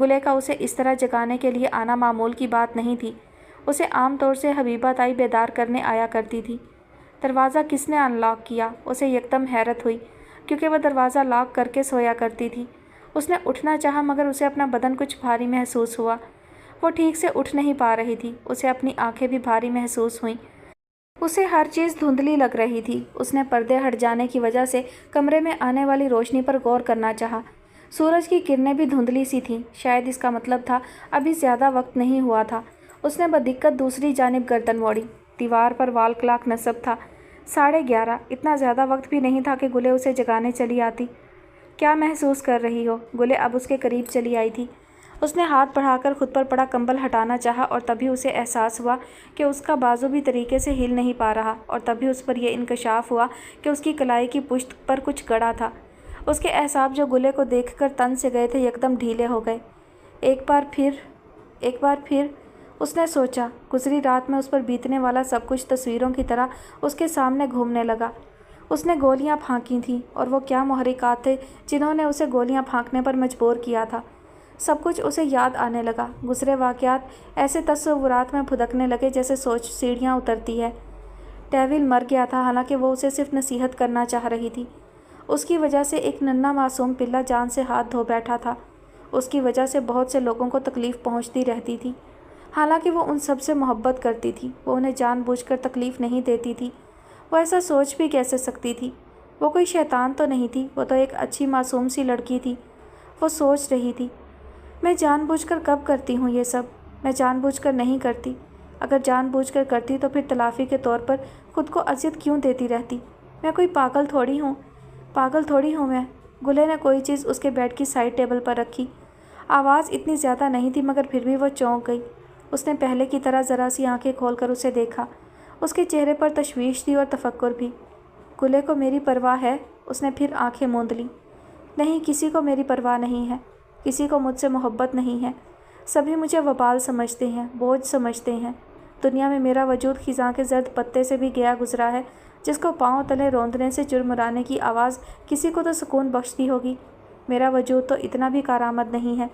گلے کا اسے اس طرح جگانے کے لیے آنا معمول کی بات نہیں تھی۔ اسے عام طور سے حبیبہ تائی بیدار کرنے آیا کرتی تھی۔ دروازہ کس نے ان لاک کیا؟ اسے یکدم حیرت ہوئی، کیونکہ وہ دروازہ لاک کر کے سویا کرتی تھی۔ اس نے اٹھنا چاہا مگر اسے اپنا بدن کچھ بھاری محسوس ہوا۔ وہ ٹھیک سے اٹھ نہیں پا رہی تھی۔ اسے اپنی آنکھیں بھی بھاری محسوس ہوئیں۔ اسے ہر چیز دھندلی لگ رہی تھی۔ اس نے پردے ہٹ جانے کی وجہ سے کمرے میں آنے والی روشنی پر غور کرنا چاہا۔ سورج کی کرنیں بھی دھندلی سی تھیں، شاید اس کا مطلب تھا ابھی زیادہ وقت نہیں ہوا تھا۔ اس نے بدقت دوسری جانب گردن موڑی۔ دیوار پر وال کلاک نصب تھا، 11:30۔ اتنا زیادہ وقت بھی نہیں تھا کہ گلے اسے جگانے چلی آتی۔ کیا محسوس کر رہی ہو؟ گلے اب اس کے قریب چلی آئی تھی۔ اس نے ہاتھ بڑھا کر خود پر پڑا کمبل ہٹانا چاہا اور تبھی اسے احساس ہوا کہ اس کا بازو بھی طریقے سے ہل نہیں پا رہا، اور تبھی اس پر یہ انکشاف ہوا کہ اس کی کلائی کی پشت پر کچھ گڑا تھا۔ اس کے اعصاب جو گلے کو دیکھ کر تن سے گئے تھے یکدم ڈھیلے ہو گئے۔ ایک بار پھر اس نے سوچا، گزری رات میں اس پر بیتنے والا سب کچھ تصویروں کی طرح اس کے سامنے گھومنے لگا۔ اس نے گولیاں پھانکی تھیں، اور وہ کیا محرکات تھے جنہوں نے اسے گولیاں پھانکنے پر مجبور کیا تھا۔ سب کچھ اسے یاد آنے لگا۔ گزرے واقعات ایسے تصورات میں پھدکنے لگے جیسے سوچ سیڑھیاں اترتی ہے۔ ڈیول مر گیا تھا، حالانکہ وہ اسے صرف نصیحت کرنا چاہ رہی تھی۔ اس کی وجہ سے ایک ننھا معصوم پلہ جان سے ہاتھ دھو بیٹھا تھا۔ اس کی وجہ سے بہت سے لوگوں کو تکلیف پہنچتی رہتی تھی، حالانکہ وہ ان سب سے محبت کرتی تھی۔ وہ انہیں جان بوجھ کر تکلیف نہیں دیتی تھی۔ وہ ایسا سوچ بھی کیسے سکتی تھی؟ وہ کوئی شیطان تو نہیں تھی، وہ تو ایک اچھی معصوم سی لڑکی تھی۔ وہ سوچ رہی تھی، میں جان بوجھ کر کب کرتی ہوں یہ سب؟ میں جان بوجھ کر نہیں کرتی۔ اگر جان بوجھ کر کرتی تو پھر تلافی کے طور پر خود کو اذیت کیوں دیتی رہتی؟ میں کوئی پاگل تھوڑی ہوں میں۔ گلے نے کوئی چیز اس کے بیڈ کی سائڈ ٹیبل پر رکھی۔ آواز اتنی زیادہ نہیں تھی مگر پھر بھی وہ چونک گئی۔ اس نے پہلے کی طرح ذرا سی آنکھیں کھول کر اسے دیکھا۔ اس کے چہرے پر تشویش تھی اور تفکر بھی۔ گلے کو میری پرواہ ہے؟ اس نے پھر آنکھیں موند لیں۔ نہیں، کسی کو میری پرواہ نہیں ہے، کسی کو مجھ سے محبت نہیں ہے۔ سبھی مجھے وبال سمجھتے ہیں، بوجھ سمجھتے ہیں۔ دنیا میں میرا وجود خزاں کے زرد پتے سے بھی گیا گزرا ہے، جس کو پاؤں تلے روندنے سے چرمرانے کی آواز کسی کو تو سکون بخشتی ہوگی۔ میرا وجود تو اتنا بھی کارآمد نہیں ہے۔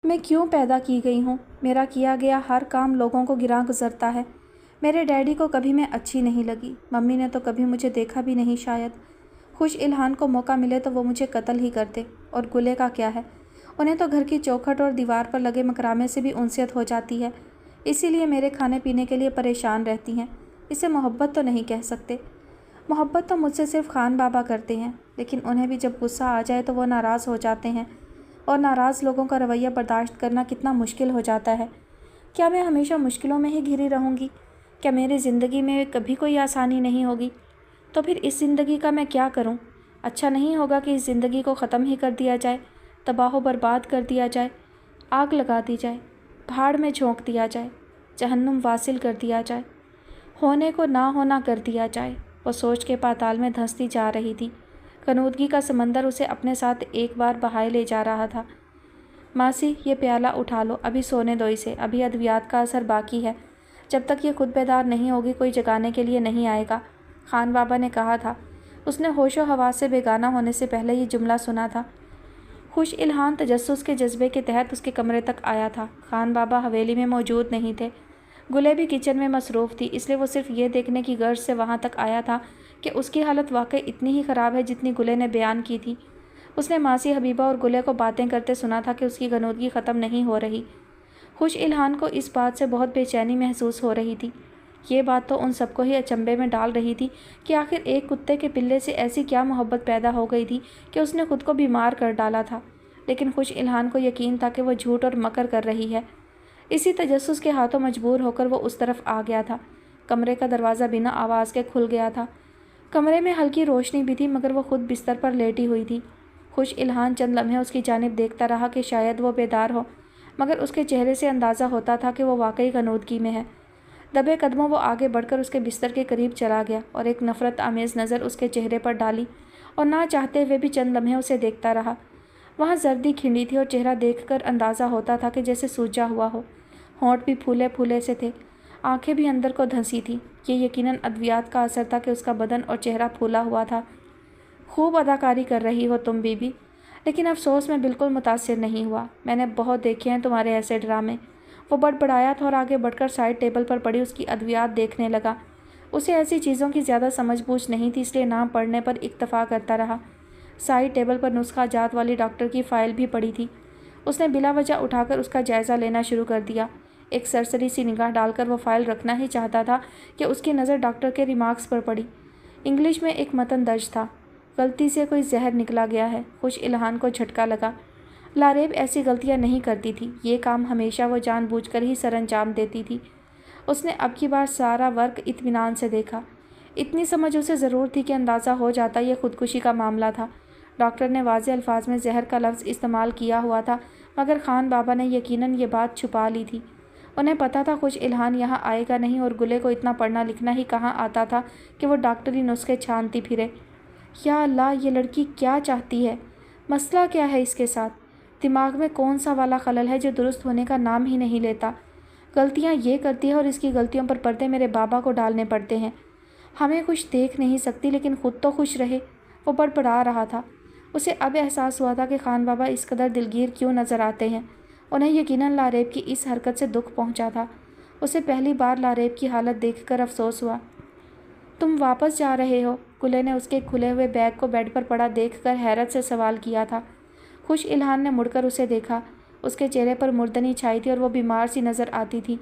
میں کیوں پیدا کی گئی ہوں؟ میرا کیا گیا ہر کام لوگوں کو گراں گزرتا ہے۔ میرے ڈیڈی کو کبھی میں اچھی نہیں لگی، ممی نے تو کبھی مجھے دیکھا بھی نہیں شاید۔ خوش الہان کو موقع ملے تو وہ مجھے قتل ہی کرتے۔ اور گلے کا کیا ہے؟ انہیں تو گھر کی چوکھٹ اور دیوار پر لگے مکرامے سے بھی انسیت ہو جاتی ہے، اسی لیے میرے کھانے پینے کے لیے پریشان رہتی ہیں۔ اسے محبت تو نہیں کہہ سکتے۔ محبت تو مجھ سے صرف خان بابا کرتے ہیں، لیکن انہیں بھی جب غصہ آ جائے تو وہ ناراض ہو جاتے ہیں، اور ناراض لوگوں کا رویہ برداشت کرنا کتنا مشکل ہو جاتا ہے۔ کیا میں ہمیشہ مشکلوں میں ہی گھری رہوں گی؟ کیا میری زندگی میں کبھی کوئی آسانی نہیں ہوگی؟ تو پھر اس زندگی کا میں کیا کروں؟ اچھا نہیں ہوگا کہ اس زندگی کو ختم ہی کر دیا جائے، تباہ و برباد کر دیا جائے، آگ لگا دی جائے، بھاڑ میں جھونک دیا جائے، جہنم واصل کر دیا جائے، ہونے کو نہ ہونا کر دیا جائے۔ وہ سوچ کے پاتال میں دھنستی جا رہی تھی۔ کنودگی کا سمندر اسے اپنے ساتھ ایک بار بہائے لے جا رہا تھا۔ ماسی، یہ پیالہ اٹھا لو، ابھی سونے دو اسے، ابھی ادویات کا اثر باقی ہے۔ جب تک یہ خود بیدار نہیں ہوگی کوئی جگانے کے لیے نہیں آئے گا، خان بابا نے کہا تھا۔ اس نے ہوش و حواس سے بیگانہ ہونے سے پہلے یہ جملہ سنا تھا۔ خوش الہان تجسس کے جذبے کے تحت اس کے کمرے تک آیا تھا۔ خان بابا حویلی میں موجود نہیں تھے۔ گلے بھی کچن میں مصروف تھی، اس لیے وہ صرف یہ دیکھنے کی غرض سے وہاں تک آیا تھا کہ اس کی حالت واقعی اتنی ہی خراب ہے جتنی گلے نے بیان کی تھی۔ اس نے ماسی حبیبہ اور گلے کو باتیں کرتے سنا تھا کہ اس کی غنودگی ختم نہیں ہو رہی۔ خوش الہان کو اس بات سے بہت بے چینی محسوس ہو رہی تھی۔ یہ بات تو ان سب کو ہی اچنبے میں ڈال رہی تھی کہ آخر ایک کتے کے پلے سے ایسی کیا محبت پیدا ہو گئی تھی کہ اس نے خود کو بیمار کر ڈالا تھا۔ لیکن خوش الہان کو یقین تھا کہ وہ جھوٹ اور مکر کر رہی ہے۔ اسی تجسس کے ہاتھوں مجبور ہو کر وہ اس طرف آ گیا تھا۔ کمرے کا دروازہ بنا آواز کے کھل گیا تھا۔ کمرے میں ہلکی روشنی بھی تھی مگر وہ خود بستر پر لیٹی ہوئی تھی۔ خوش الہان چند لمحے اس کی جانب دیکھتا رہا کہ شاید وہ بیدار ہو، مگر اس کے چہرے سے اندازہ ہوتا تھا کہ وہ واقعی غنودگی میں ہے۔ دبے قدموں وہ آگے بڑھ کر اس کے بستر کے قریب چلا گیا اور ایک نفرت آمیز نظر اس کے چہرے پر ڈالی اور نہ چاہتے ہوئے بھی چند لمحے اسے دیکھتا رہا۔ وہاں زردی کھنڈی تھی اور چہرہ دیکھ کر اندازہ ہوتا تھا کہ جیسے سوجا ہوا ہو۔ ہونٹ بھی پھولے پھولے سے تھے، آنکھیں بھی اندر کو دھنسی تھیں۔ یہ یقیناً ادویات کا اثر تھا کہ اس کا بدن اور چہرہ پھولا ہوا تھا۔ خوب اداکاری کر رہی ہو تم بی بی، لیکن افسوس میں بالکل متاثر نہیں ہوا۔ میں نے بہت دیکھے ہیں تمہارے ایسے ڈرامے۔ وہ بڑبڑایا تھا اور آگے بڑھ کر سائڈ ٹیبل پر پڑی اس کی ادویات دیکھنے لگا۔ اسے ایسی چیزوں کی زیادہ سمجھ بوجھ نہیں تھی، اس لیے نام پڑھنے پر اکتفا کرتا رہا۔ سائڈ ٹیبل پر نسخہ جات والی ڈاکٹر کی فائل بھی پڑی تھی۔ اس نے بلا وجہ اٹھا کر اس کا جائزہ لینا شروع کر دیا۔ ایک سرسری سی نگاہ ڈال کر وہ فائل رکھنا ہی چاہتا تھا کہ اس کی نظر ڈاکٹر کے ریمارکس پر پڑی۔ انگلش میں ایک متن درج تھا: غلطی سے کوئی زہر نکلا گیا ہے۔ خوش الہان کو جھٹکا لگا۔ لاریب ایسی غلطیاں نہیں کرتی تھی، یہ کام ہمیشہ وہ جان بوجھ کر ہی سر انجام دیتی تھی۔ اس نے اب کی بار سارا ورق اطمینان سے دیکھا۔ اتنی سمجھ اسے ضرور تھی کہ اندازہ ہو جاتا یہ خودکشی کا معاملہ تھا۔ ڈاکٹر نے واضح الفاظ میں زہر کا لفظ استعمال کیا ہوا تھا، مگر خان بابا نے یقیناً یہ بات چھپا لی تھی۔ انہیں پتہ تھا خوش الہان یہاں آئے گا نہیں، اور گلے کو اتنا پڑھنا لکھنا ہی کہاں آتا تھا کہ وہ ڈاکٹری نسخے چھانتی پھرے۔ یا اللہ، یہ لڑکی کیا چاہتی ہے؟ مسئلہ کیا ہے اس کے ساتھ؟ دماغ میں کون سا والا خلل ہے جو درست ہونے کا نام ہی نہیں لیتا؟ غلطیاں یہ کرتی ہے اور اس کی غلطیوں پر پردے میرے بابا کو ڈالنے پڑتے ہیں۔ ہمیں خوش دیکھ نہیں سکتی لیکن خود تو خوش رہے۔ وہ بڑبڑا رہا تھا۔ اسے اب احساس ہوا تھا کہ خان بابا اس قدر دلگیر کیوں نظر آتے ہیں۔ انہیں یقیناً لاریب کی اس حرکت سے دکھ پہنچا تھا۔ اسے پہلی بار لاریب کی حالت دیکھ کر افسوس ہوا۔ تم واپس جا رہے ہو؟ گلے نے اس کے کھلے ہوئے بیگ کو بیڈ پر پڑا دیکھ کر حیرت سے سوال کیا تھا۔ خوش الہان نے مڑ کر اسے دیکھا۔ اس کے چہرے پر مردنی چھائی تھی اور وہ بیمار سی نظر آتی تھی۔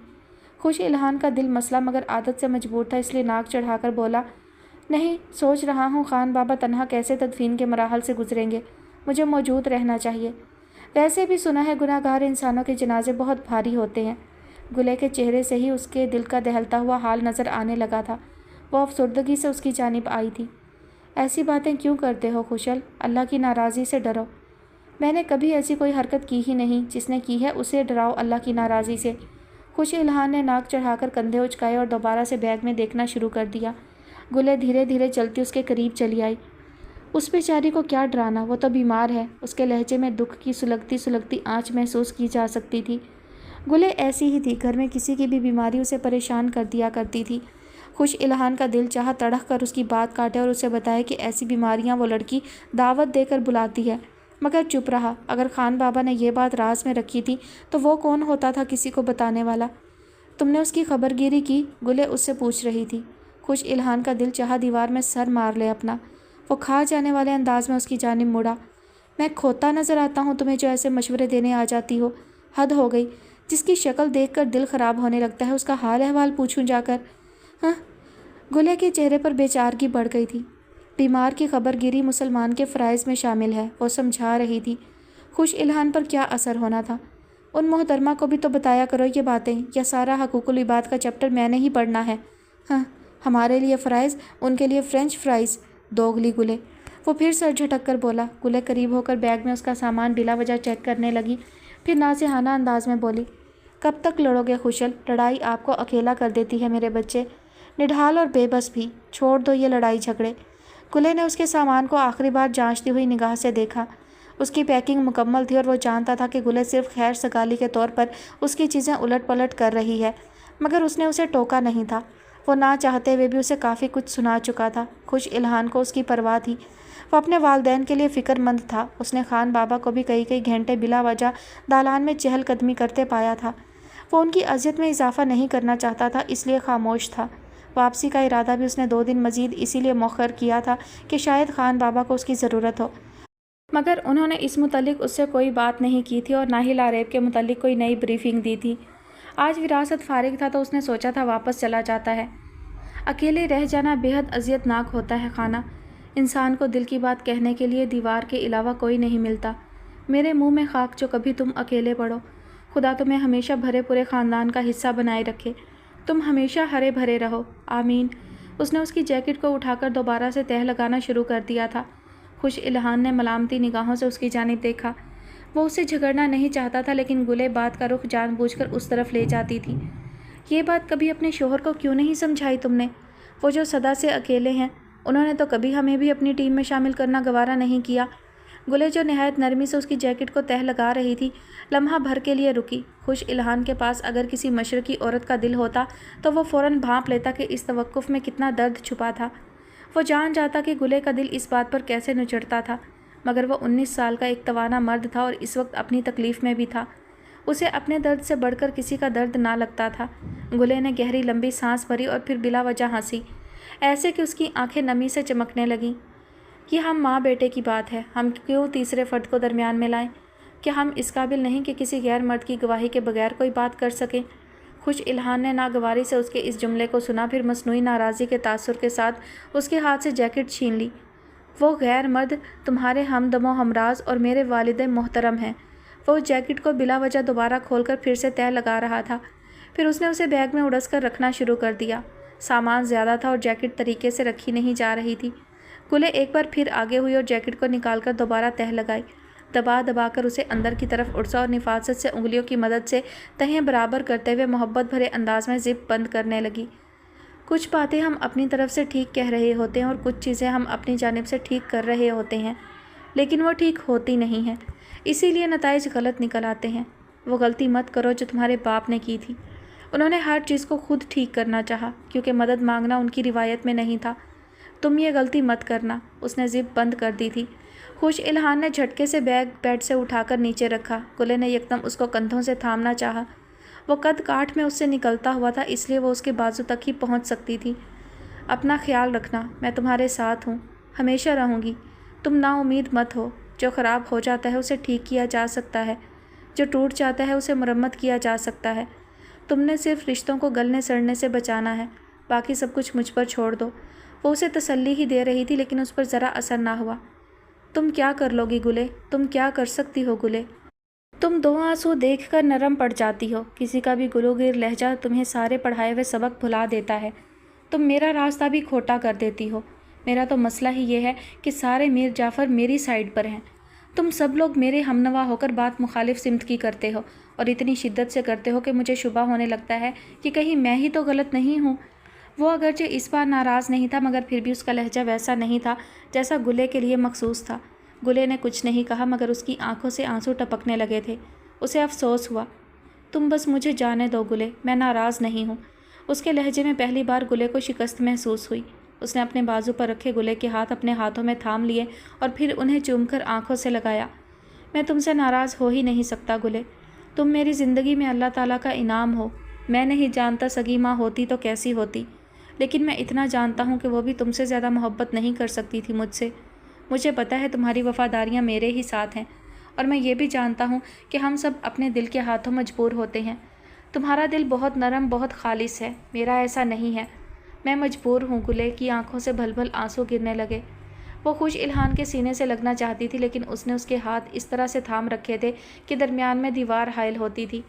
خوش الہان کا دل مسئلہ مگر عادت سے مجبور تھا، اس لیے ناک چڑھا کر بولا، نہیں، سوچ رہا ہوں خان بابا تنہا کیسے تدفین کے مراحل سے گزریں گے۔ مجھے موجود رہنا چاہیے۔ ویسے بھی سنا ہے گناہ گار انسانوں کے جنازے بہت بھاری ہوتے ہیں۔ گلے کے چہرے سے ہی اس کے دل کا دہلتا ہوا حال نظر آنے لگا تھا۔ وہ افسردگی سے اس کی جانب آئی تھی۔ ایسی باتیں کیوں کرتے ہو خوشل؟ اللہ کی ناراضی سے ڈرو۔ میں نے کبھی ایسی کوئی حرکت کی ہی نہیں، جس نے کی ہے اسے ڈراؤ اللہ کی ناراضی سے۔ خوش الہان نے ناک چڑھا کر کندھے اچکائے اور دوبارہ سے بیگ میں دیکھنا شروع کر دیا۔ گلے دھیرے دھیرے چلتی اس کے قریب چلی آئی۔ اس بیچاری کو کیا ڈرانا، وہ تو بیمار ہے۔ اس کے لہجے میں دکھ کی سلگتی سلگتی آنچ محسوس کی جا سکتی تھی۔ گلے ایسی ہی تھی، گھر میں کسی کی بھی بیماری اسے پریشان کر دیا کرتی تھی۔ خوش الہان کا دل چاہا تڑخ کر اس کی بات کاٹے اور اسے بتائے کہ ایسی بیماریاں وہ لڑکی دعوت دے کر بلاتی ہے، مگر چپ رہا۔ اگر خان بابا نے یہ بات راز میں رکھی تھی تو وہ کون ہوتا تھا کسی کو بتانے والا؟ تم نے اس کی خبر گیری کی؟ گلے اس سے پوچھ رہی تھی۔ خوش الہان کا دل چاہا دیوار میں سر مار لے اپنا۔ وہ کھا جانے والے انداز میں اس کی جانب مڑا۔ میں کھوتا نظر آتا ہوں تمہیں جو ایسے مشورے دینے آ جاتی ہو؟ حد ہو گئی۔ جس کی شکل دیکھ کر دل خراب ہونے لگتا ہے اس کا حال احوال پوچھوں جا کر؟ ہاں؟ گلے کے چہرے پر بے چارگی بڑھ گئی تھی۔ بیمار کی خبر گیری مسلمان کے فرائض میں شامل ہے، وہ سمجھا رہی تھی۔ خوش الہان پر کیا اثر ہونا تھا؟ ان محترمہ کو بھی تو بتایا کرو یہ باتیں، یا سارا حقوق العباد کا چیپٹر میں نے ہی پڑھنا ہے؟ ہاں، ہمارے لیے فرائض، ان کے لیے فرینچ فرائز۔ دوگلی گلے۔ وہ پھر سر جھٹک کر بولا۔ گلے قریب ہو کر بیگ میں اس کا سامان بلا وجہ چیک کرنے لگی، پھر نازحانہ انداز میں بولی، کب تک لڑو گے خوشل؟ لڑائی آپ کو اکیلا کر دیتی ہے میرے بچے، نڈھال اور بے بس بھی۔ چھوڑ دو یہ لڑائی جھگڑے۔ گلے نے اس کے سامان کو آخری بار جانچتی ہوئی نگاہ سے دیکھا۔ اس کی پیکنگ مکمل تھی اور وہ جانتا تھا کہ گلے صرف خیر سگالی کے طور پر اس کی چیزیں الٹ پلٹ کر رہی ہے، مگر اس نے اسے ٹوکا نہیں تھا۔ وہ نہ چاہتے ہوئے بھی اسے کافی کچھ سنا چکا تھا۔ خوش الہان کو اس کی پرواہ تھی۔ وہ اپنے والدین کے لیے فکر مند تھا۔ اس نے خان بابا کو بھی کئی گھنٹے بلا وجہ دالان میں چہل قدمی کرتے پایا تھا۔ وہ ان کی اذیت میں اضافہ نہیں کرنا چاہتا تھا، اس لیے خاموش تھا۔ واپسی کا ارادہ بھی اس نے 2 دن مزید اسی لیے مؤخر کیا تھا کہ شاید خان بابا کو اس کی ضرورت ہو، مگر انہوں نے اس متعلق اس سے کوئی بات نہیں کی تھی اور نہ ہی لاریب کے متعلق کوئی نئی بریفنگ دی تھی۔ آج وراثت فارغ تھا تو اس نے سوچا تھا واپس چلا جاتا ہے۔ اکیلے رہ جانا بے حد اذیت ناک ہوتا ہے خانہ۔ انسان کو دل کی بات کہنے کے لیے دیوار کے علاوہ کوئی نہیں ملتا۔ میرے منہ میں خاک جو کبھی تم اکیلے پڑو۔ خدا تمہیں ہمیشہ بھرے پورے خاندان کا حصہ بنائے رکھے۔ تم ہمیشہ ہرے بھرے رہو، آمین۔ اس نے اس کی جیکٹ کو اٹھا کر دوبارہ سے تہہ لگانا شروع کر دیا تھا۔ خوش الہان نے ملامتی نگاہوں سے اس کی جانب دیکھا۔ وہ اسے جھگڑنا نہیں چاہتا تھا، لیکن گلے بات کا رخ جان بوجھ کر اس طرف لے جاتی تھی۔ یہ بات کبھی اپنے شوہر کو کیوں نہیں سمجھائی تم نے؟ وہ جو سدا سے اکیلے ہیں، انہوں نے تو کبھی ہمیں بھی اپنی ٹیم میں شامل کرنا گوارا نہیں کیا۔ گلے جو نہایت نرمی سے اس کی جیکٹ کو تہہ لگا رہی تھی، لمحہ بھر کے لیے رکی۔ خوش الہان کے پاس اگر کسی مشرقی عورت کا دل ہوتا تو وہ فوراً بھانپ لیتا کہ اس توقف میں کتنا درد چھپا تھا۔ وہ جان جاتا کہ گلے کا دل اس بات پر کیسے نچڑتا تھا، مگر وہ 19 سال کا ایک توانا مرد تھا اور اس وقت اپنی تکلیف میں بھی تھا۔ اسے اپنے درد سے بڑھ کر کسی کا درد نہ لگتا تھا۔ گلے نے گہری لمبی سانس بھری اور پھر بلا وجہ ہنسی، ایسے کہ اس کی آنکھیں نمی سے چمکنے لگیں۔ یہ ہم ماں بیٹے کی بات ہے، ہم کیوں تیسرے فرد کو درمیان میں لائیں؟ کیا ہم اس قابل نہیں کہ کسی غیر مرد کی گواہی کے بغیر کوئی بات کر سکیں؟ خوش الہان نے ناگواری سے اس کے اس جملے کو سنا، پھر مصنوعی ناراضی کے تاثر کے ساتھ اس کے ہاتھ سے جیکٹ چھین لی۔ وہ غیر مرد تمہارے ہمدم و ہمراز اور میرے والد محترم ہیں۔ وہ جیکٹ کو بلا وجہ دوبارہ کھول کر پھر سے تہہ لگا رہا تھا، پھر اس نے اسے بیگ میں اڑس کر رکھنا شروع کر دیا۔ سامان زیادہ تھا اور جیکٹ طریقے سے رکھی نہیں جا رہی تھی۔ گلے ایک بار پھر آگے ہوئی اور جیکٹ کو نکال کر دوبارہ تہہ لگائی، دبا دبا کر اسے اندر کی طرف اڑسا اور نفاست سے انگلیوں کی مدد سے تہیں برابر کرتے ہوئے محبت بھرے انداز میں زپ بند کرنے لگی۔ کچھ باتیں ہم اپنی طرف سے ٹھیک کہہ رہے ہوتے ہیں اور کچھ چیزیں ہم اپنی جانب سے ٹھیک کر رہے ہوتے ہیں، لیکن وہ ٹھیک ہوتی نہیں ہیں، اسی لیے نتائج غلط نکل آتے ہیں۔ وہ غلطی مت کرو جو تمہارے باپ نے کی تھی۔ انہوں نے ہر چیز کو خود ٹھیک کرنا چاہا کیونکہ مدد مانگنا ان کی روایت میں نہیں تھا۔ تم یہ غلطی مت کرنا۔ اس نے زپ بند کر دی تھی۔ خوش الہان نے جھٹکے سے بیگ بیڈ سے اٹھا کر نیچے رکھا۔ گلے نے یکدم اس کو کندھوں سے تھامنا چاہا۔ وہ قد کاٹھ میں اس سے نکلتا ہوا تھا، اس لیے وہ اس کے بازو تک ہی پہنچ سکتی تھی۔ اپنا خیال رکھنا، میں تمہارے ساتھ ہوں، ہمیشہ رہوں گی۔ تم نا امید مت ہو۔ جو خراب ہو جاتا ہے اسے ٹھیک کیا جا سکتا ہے، جو ٹوٹ جاتا ہے اسے مرمت کیا جا سکتا ہے۔ تم نے صرف رشتوں کو گلنے سڑنے سے بچانا ہے، باقی سب کچھ مجھ پر چھوڑ دو۔ وہ اسے تسلی ہی دے رہی تھی لیکن اس پر ذرا اثر نہ ہوا۔ تم کیا کر لو گی گلے؟ تم کیا کر سکتی ہو گلے؟ تم دو آنسو دیکھ کر نرم پڑ جاتی ہو۔ کسی کا بھی گلوگیر لہجہ تمہیں سارے پڑھائے ہوئے سبق بھلا دیتا ہے۔ تم میرا راستہ بھی کھوٹا کر دیتی ہو۔ میرا تو مسئلہ ہی یہ ہے کہ سارے میر جعفر میری سائیڈ پر ہیں۔ تم سب لوگ میرے ہمنوا ہو کر بات مخالف سمت کی کرتے ہو اور اتنی شدت سے کرتے ہو کہ مجھے شبہ ہونے لگتا ہے کہ کہیں میں ہی تو غلط نہیں ہوں۔ وہ اگرچہ اس بار ناراض نہیں تھا مگر پھر بھی اس کا لہجہ ویسا نہیں تھا جیسا گلے کے لیے مخصوص تھا۔ گلے نے کچھ نہیں کہا مگر اس کی آنکھوں سے آنسو ٹپکنے لگے تھے۔ اسے افسوس ہوا۔ تم بس مجھے جانے دو گلے، میں ناراض نہیں ہوں۔ اس کے لہجے میں پہلی بار گلے کو شکست محسوس ہوئی۔ اس نے اپنے بازو پر رکھے گلے کے ہاتھ اپنے ہاتھوں میں تھام لیے اور پھر انہیں چوم کر آنکھوں سے لگایا۔ میں تم سے ناراض ہو ہی نہیں سکتا گلے۔ تم میری زندگی میں اللہ تعالیٰ کا انعام ہو۔ میں نہیں جانتا سگی ماں ہوتی تو کیسی ہوتی، لیکن میں اتنا جانتا ہوں کہ وہ بھی تم سے زیادہ محبت نہیں کر سکتی تھی مجھ سے۔ مجھے پتہ ہے تمہاری وفاداریاں میرے ہی ساتھ ہیں، اور میں یہ بھی جانتا ہوں کہ ہم سب اپنے دل کے ہاتھوں مجبور ہوتے ہیں۔ تمہارا دل بہت نرم، بہت خالص ہے، میرا ایسا نہیں ہے۔ میں مجبور ہوں۔ گلے کی آنکھوں سے بھل بھل آنسو گرنے لگے۔ وہ خوش الہان کے سینے سے لگنا چاہتی تھی لیکن اس نے اس کے ہاتھ اس طرح سے تھام رکھے تھے کہ درمیان میں دیوار حائل ہوتی تھی۔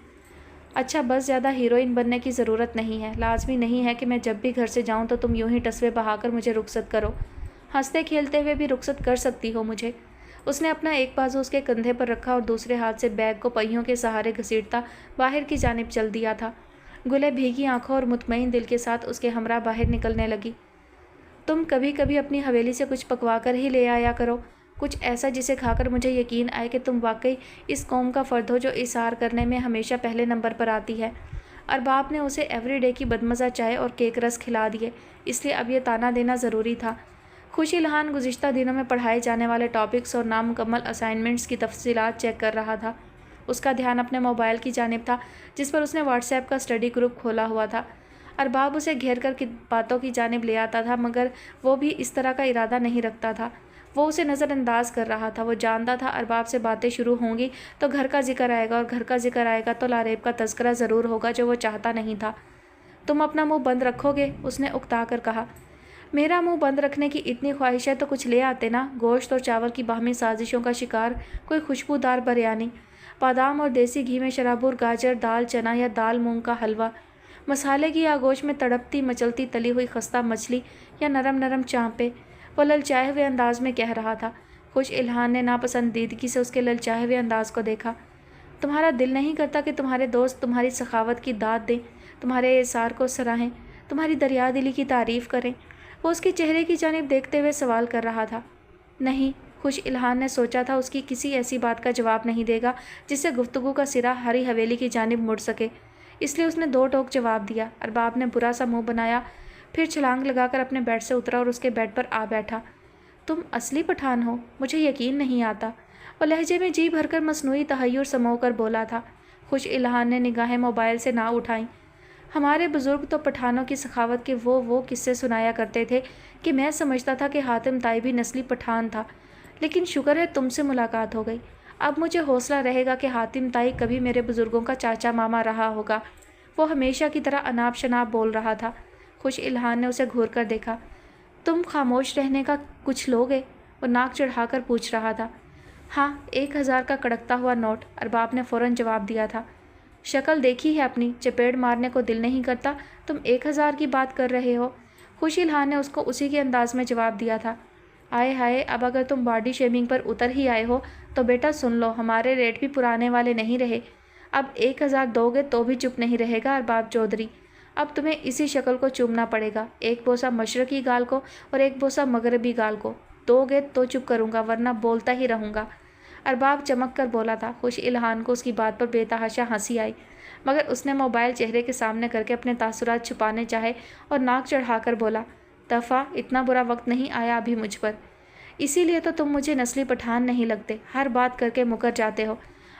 اچھا بس زیادہ ہیروئن بننے کی ضرورت نہیں ہے۔ لازمی نہیں ہے کہ میں جب بھی گھر سے جاؤں تو تم یوں ہی ٹسوے بہا کر مجھے رخصت کرو۔ ہنستے کھیلتے ہوئے بھی رخصت کر سکتی ہو مجھے۔ اس نے اپنا ایک بازو اس کے کندھے پر رکھا اور دوسرے ہاتھ سے بیگ کو پہیوں کے سہارے گھسیٹتا باہر کی جانب چل دیا تھا۔ گلے بھیگی آنکھوں اور مطمئن دل کے ساتھ اس کے ہمراہ باہر نکلنے لگی۔ تم کبھی کبھی اپنی حویلی سے کچھ پکوا کر ہی لے آیا کرو، کچھ ایسا جسے کھا کر مجھے یقین آئے کہ تم واقعی اس قوم کا فرد ہو جو اثار کرنے میں ہمیشہ پہلے نمبر پر آتی ہے۔ ارباب نے اسے ایوری ڈے کی بدمزہ چائے اور کیک رس کھلا دیے، اس لیے اب یہ تانا دینا ضروری تھا۔ خوش الہان گزشتہ دنوں میں پڑھائے جانے والے ٹاپکس اور نامکمل اسائنمنٹس کی تفصیلات چیک کر رہا تھا۔ اس کا دھیان اپنے موبائل کی جانب تھا جس پر اس نے واٹس ایپ کا اسٹڈی گروپ کھولا ہوا تھا۔ ارباب اسے گھیر کر باتوں کی جانب لے آتا تھا مگر وہ بھی اس طرح کا ارادہ نہیں رکھتا تھا۔ وہ اسے نظر انداز کر رہا تھا۔ وہ جانتا تھا ارباب سے باتیں شروع ہوں گی تو گھر کا ذکر آئے گا اور گھر کا ذکر آئے گا تو لاریب کا تذکرہ ضرور ہوگا جو وہ چاہتا نہیں تھا۔ تم اپنا منہ بند رکھو گے؟ اس نے اکتا کر کہا۔ میرا منہ بند رکھنے کی اتنی خواہش ہے تو کچھ لے آتے نا، گوشت اور چاول کی باہمی سازشوں کا شکار کوئی خوشبودار بریانی، بادام اور دیسی گھی میں شرابور گاجر، دال چنا یا دال مونگ کا حلوہ، مسالے کی آگوش میں تڑپتی مچلتی تلی ہوئی خستہ مچھلی یا نرم نرم چانپے۔ وہ للچائے ہوئے انداز میں کہہ رہا تھا۔ خوش الہان نے ناپسندیدگی سے اس کے للچائے ہوئے انداز کو دیکھا۔ تمہارا دل نہیں کرتا کہ تمہارے دوست تمہاری سخاوت کی داد دیں، تمہارے اثار کو سراہیں، تمہاری دریا دلی کی تعریف کریں؟ وہ اس کے چہرے کی جانب دیکھتے ہوئے سوال کر رہا تھا۔ نہیں، خوش الہان نے سوچا تھا اس کی کسی ایسی بات کا جواب نہیں دے گا جس سے گفتگو کا سرا ہری حویلی کی جانب مڑ سکے، اس لیے اس نے دو ٹوک جواب دیا۔ ارباب نے برا سا منہ بنایا، پھر چھلانگ لگا کر اپنے بیڈ سے اترا اور اس کے بیڈ پر آ بیٹھا۔ تم اصلی پٹھان ہو؟ مجھے یقین نہیں آتا، وہ لہجے میں جی بھر کر مصنوعی تحیر سمو کر بولا تھا۔ خوش الہان نے نگاہیں موبائل سے نہ اٹھائیں۔ ہمارے بزرگ تو پٹھانوں کی سخاوت کے وہ قصے سنایا کرتے تھے کہ میں سمجھتا تھا کہ حاتم طائی بھی نسلی پٹھان تھا، لیکن شکر ہے تم سے ملاقات ہو گئی۔ اب مجھے حوصلہ رہے گا کہ حاتم طائی کبھی میرے بزرگوں کا چاچا ماما رہا ہوگا۔ وہ ہمیشہ کی طرح اناپ شناپ بول رہا تھا۔ خوش الہان نے اسے گھور کر دیکھا۔ تم خاموش رہنے کا کچھ لوگے؟ وہ ناک چڑھا کر پوچھ رہا تھا۔ ہاں، 1000 کا کڑکتا ہوا نوٹ، ارباب نے فوراً جواب دیا تھا۔ شکل دیکھی ہے اپنی، چپیڑ مارنے کو دل نہیں کرتا، تم 1000 کی بات کر رہے ہو؟ خوش الہان نے اس کو اسی کے انداز میں جواب دیا تھا۔ آئے ہائے، اب اگر تم باڈی شیمنگ پر اتر ہی آئے ہو تو بیٹا سن لو، ہمارے ریٹ بھی پرانے والے نہیں رہے۔ اب 1000 دو گے تو بھی چپ نہیں رہے گا ارباب چودھری۔ اب تمہیں اسی شکل کو چومنا پڑے گا، ایک بوسہ مشرقی گال کو اور ایک بوسہ مغربی گال کو۔ دو گے تو چپ کروں گا ورنہ بولتا ہی رہوں گا، ارباب چمک کر بولا تھا۔ خوش الہان کو اس کی بات پر بے تحاشا ہنسی آئی، مگر اس نے موبائل چہرے کے سامنے کر کے اپنے تاثرات چھپانے چاہے اور ناک چڑھا کر بولا، دفعہ اتنا برا وقت نہیں آیا ابھی مجھ پر، اسی لیے تو تم مجھے نسلی پٹھان نہیں لگتے، ہر بات کر کے مکر جاتے ہو۔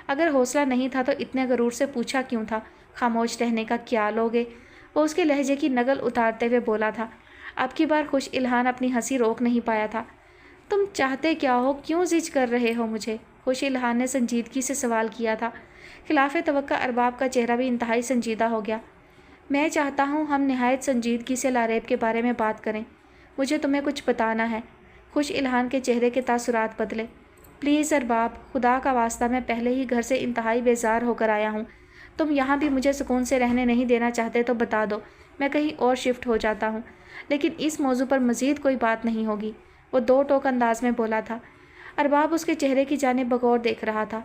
اگر حوصلہ نہیں تھا تو اتنے غرور سے پوچھا کیوں تھا؟ خاموش رہنے کا کیا لوگے؟ وہ اس کے لہجے کی نقل اتارتے ہوئے بولا تھا۔ اب کی بار خوش الہان اپنی ہنسی روک نہیں پایا تھا۔ تم چاہتے کیا ہو؟ کیوں زج کر رہے ہو مجھے؟ خوش الہان نے سنجیدگی سے سوال کیا تھا۔ خلاف توقع ارباب کا چہرہ بھی انتہائی سنجیدہ ہو گیا۔ میں چاہتا ہوں ہم نہایت سنجیدگی سے لاریب کے بارے میں بات کریں، مجھے تمہیں کچھ بتانا ہے۔ خوش الہان کے چہرے کے تاثرات بدلے۔ پلیز ارباب، خدا کا واسطہ، میں پہلے ہی گھر سے انتہائی بیزار ہو کر آیا ہوں، تم یہاں بھی مجھے سکون سے رہنے نہیں دینا چاہتے تو بتا دو، میں کہیں اور شفٹ ہو جاتا ہوں، لیکن اس موضوع پر مزید کوئی بات نہیں ہوگی، وہ دو ٹوک انداز میں بولا تھا۔ ارباب اس کے چہرے کی جانب بغور دیکھ رہا تھا۔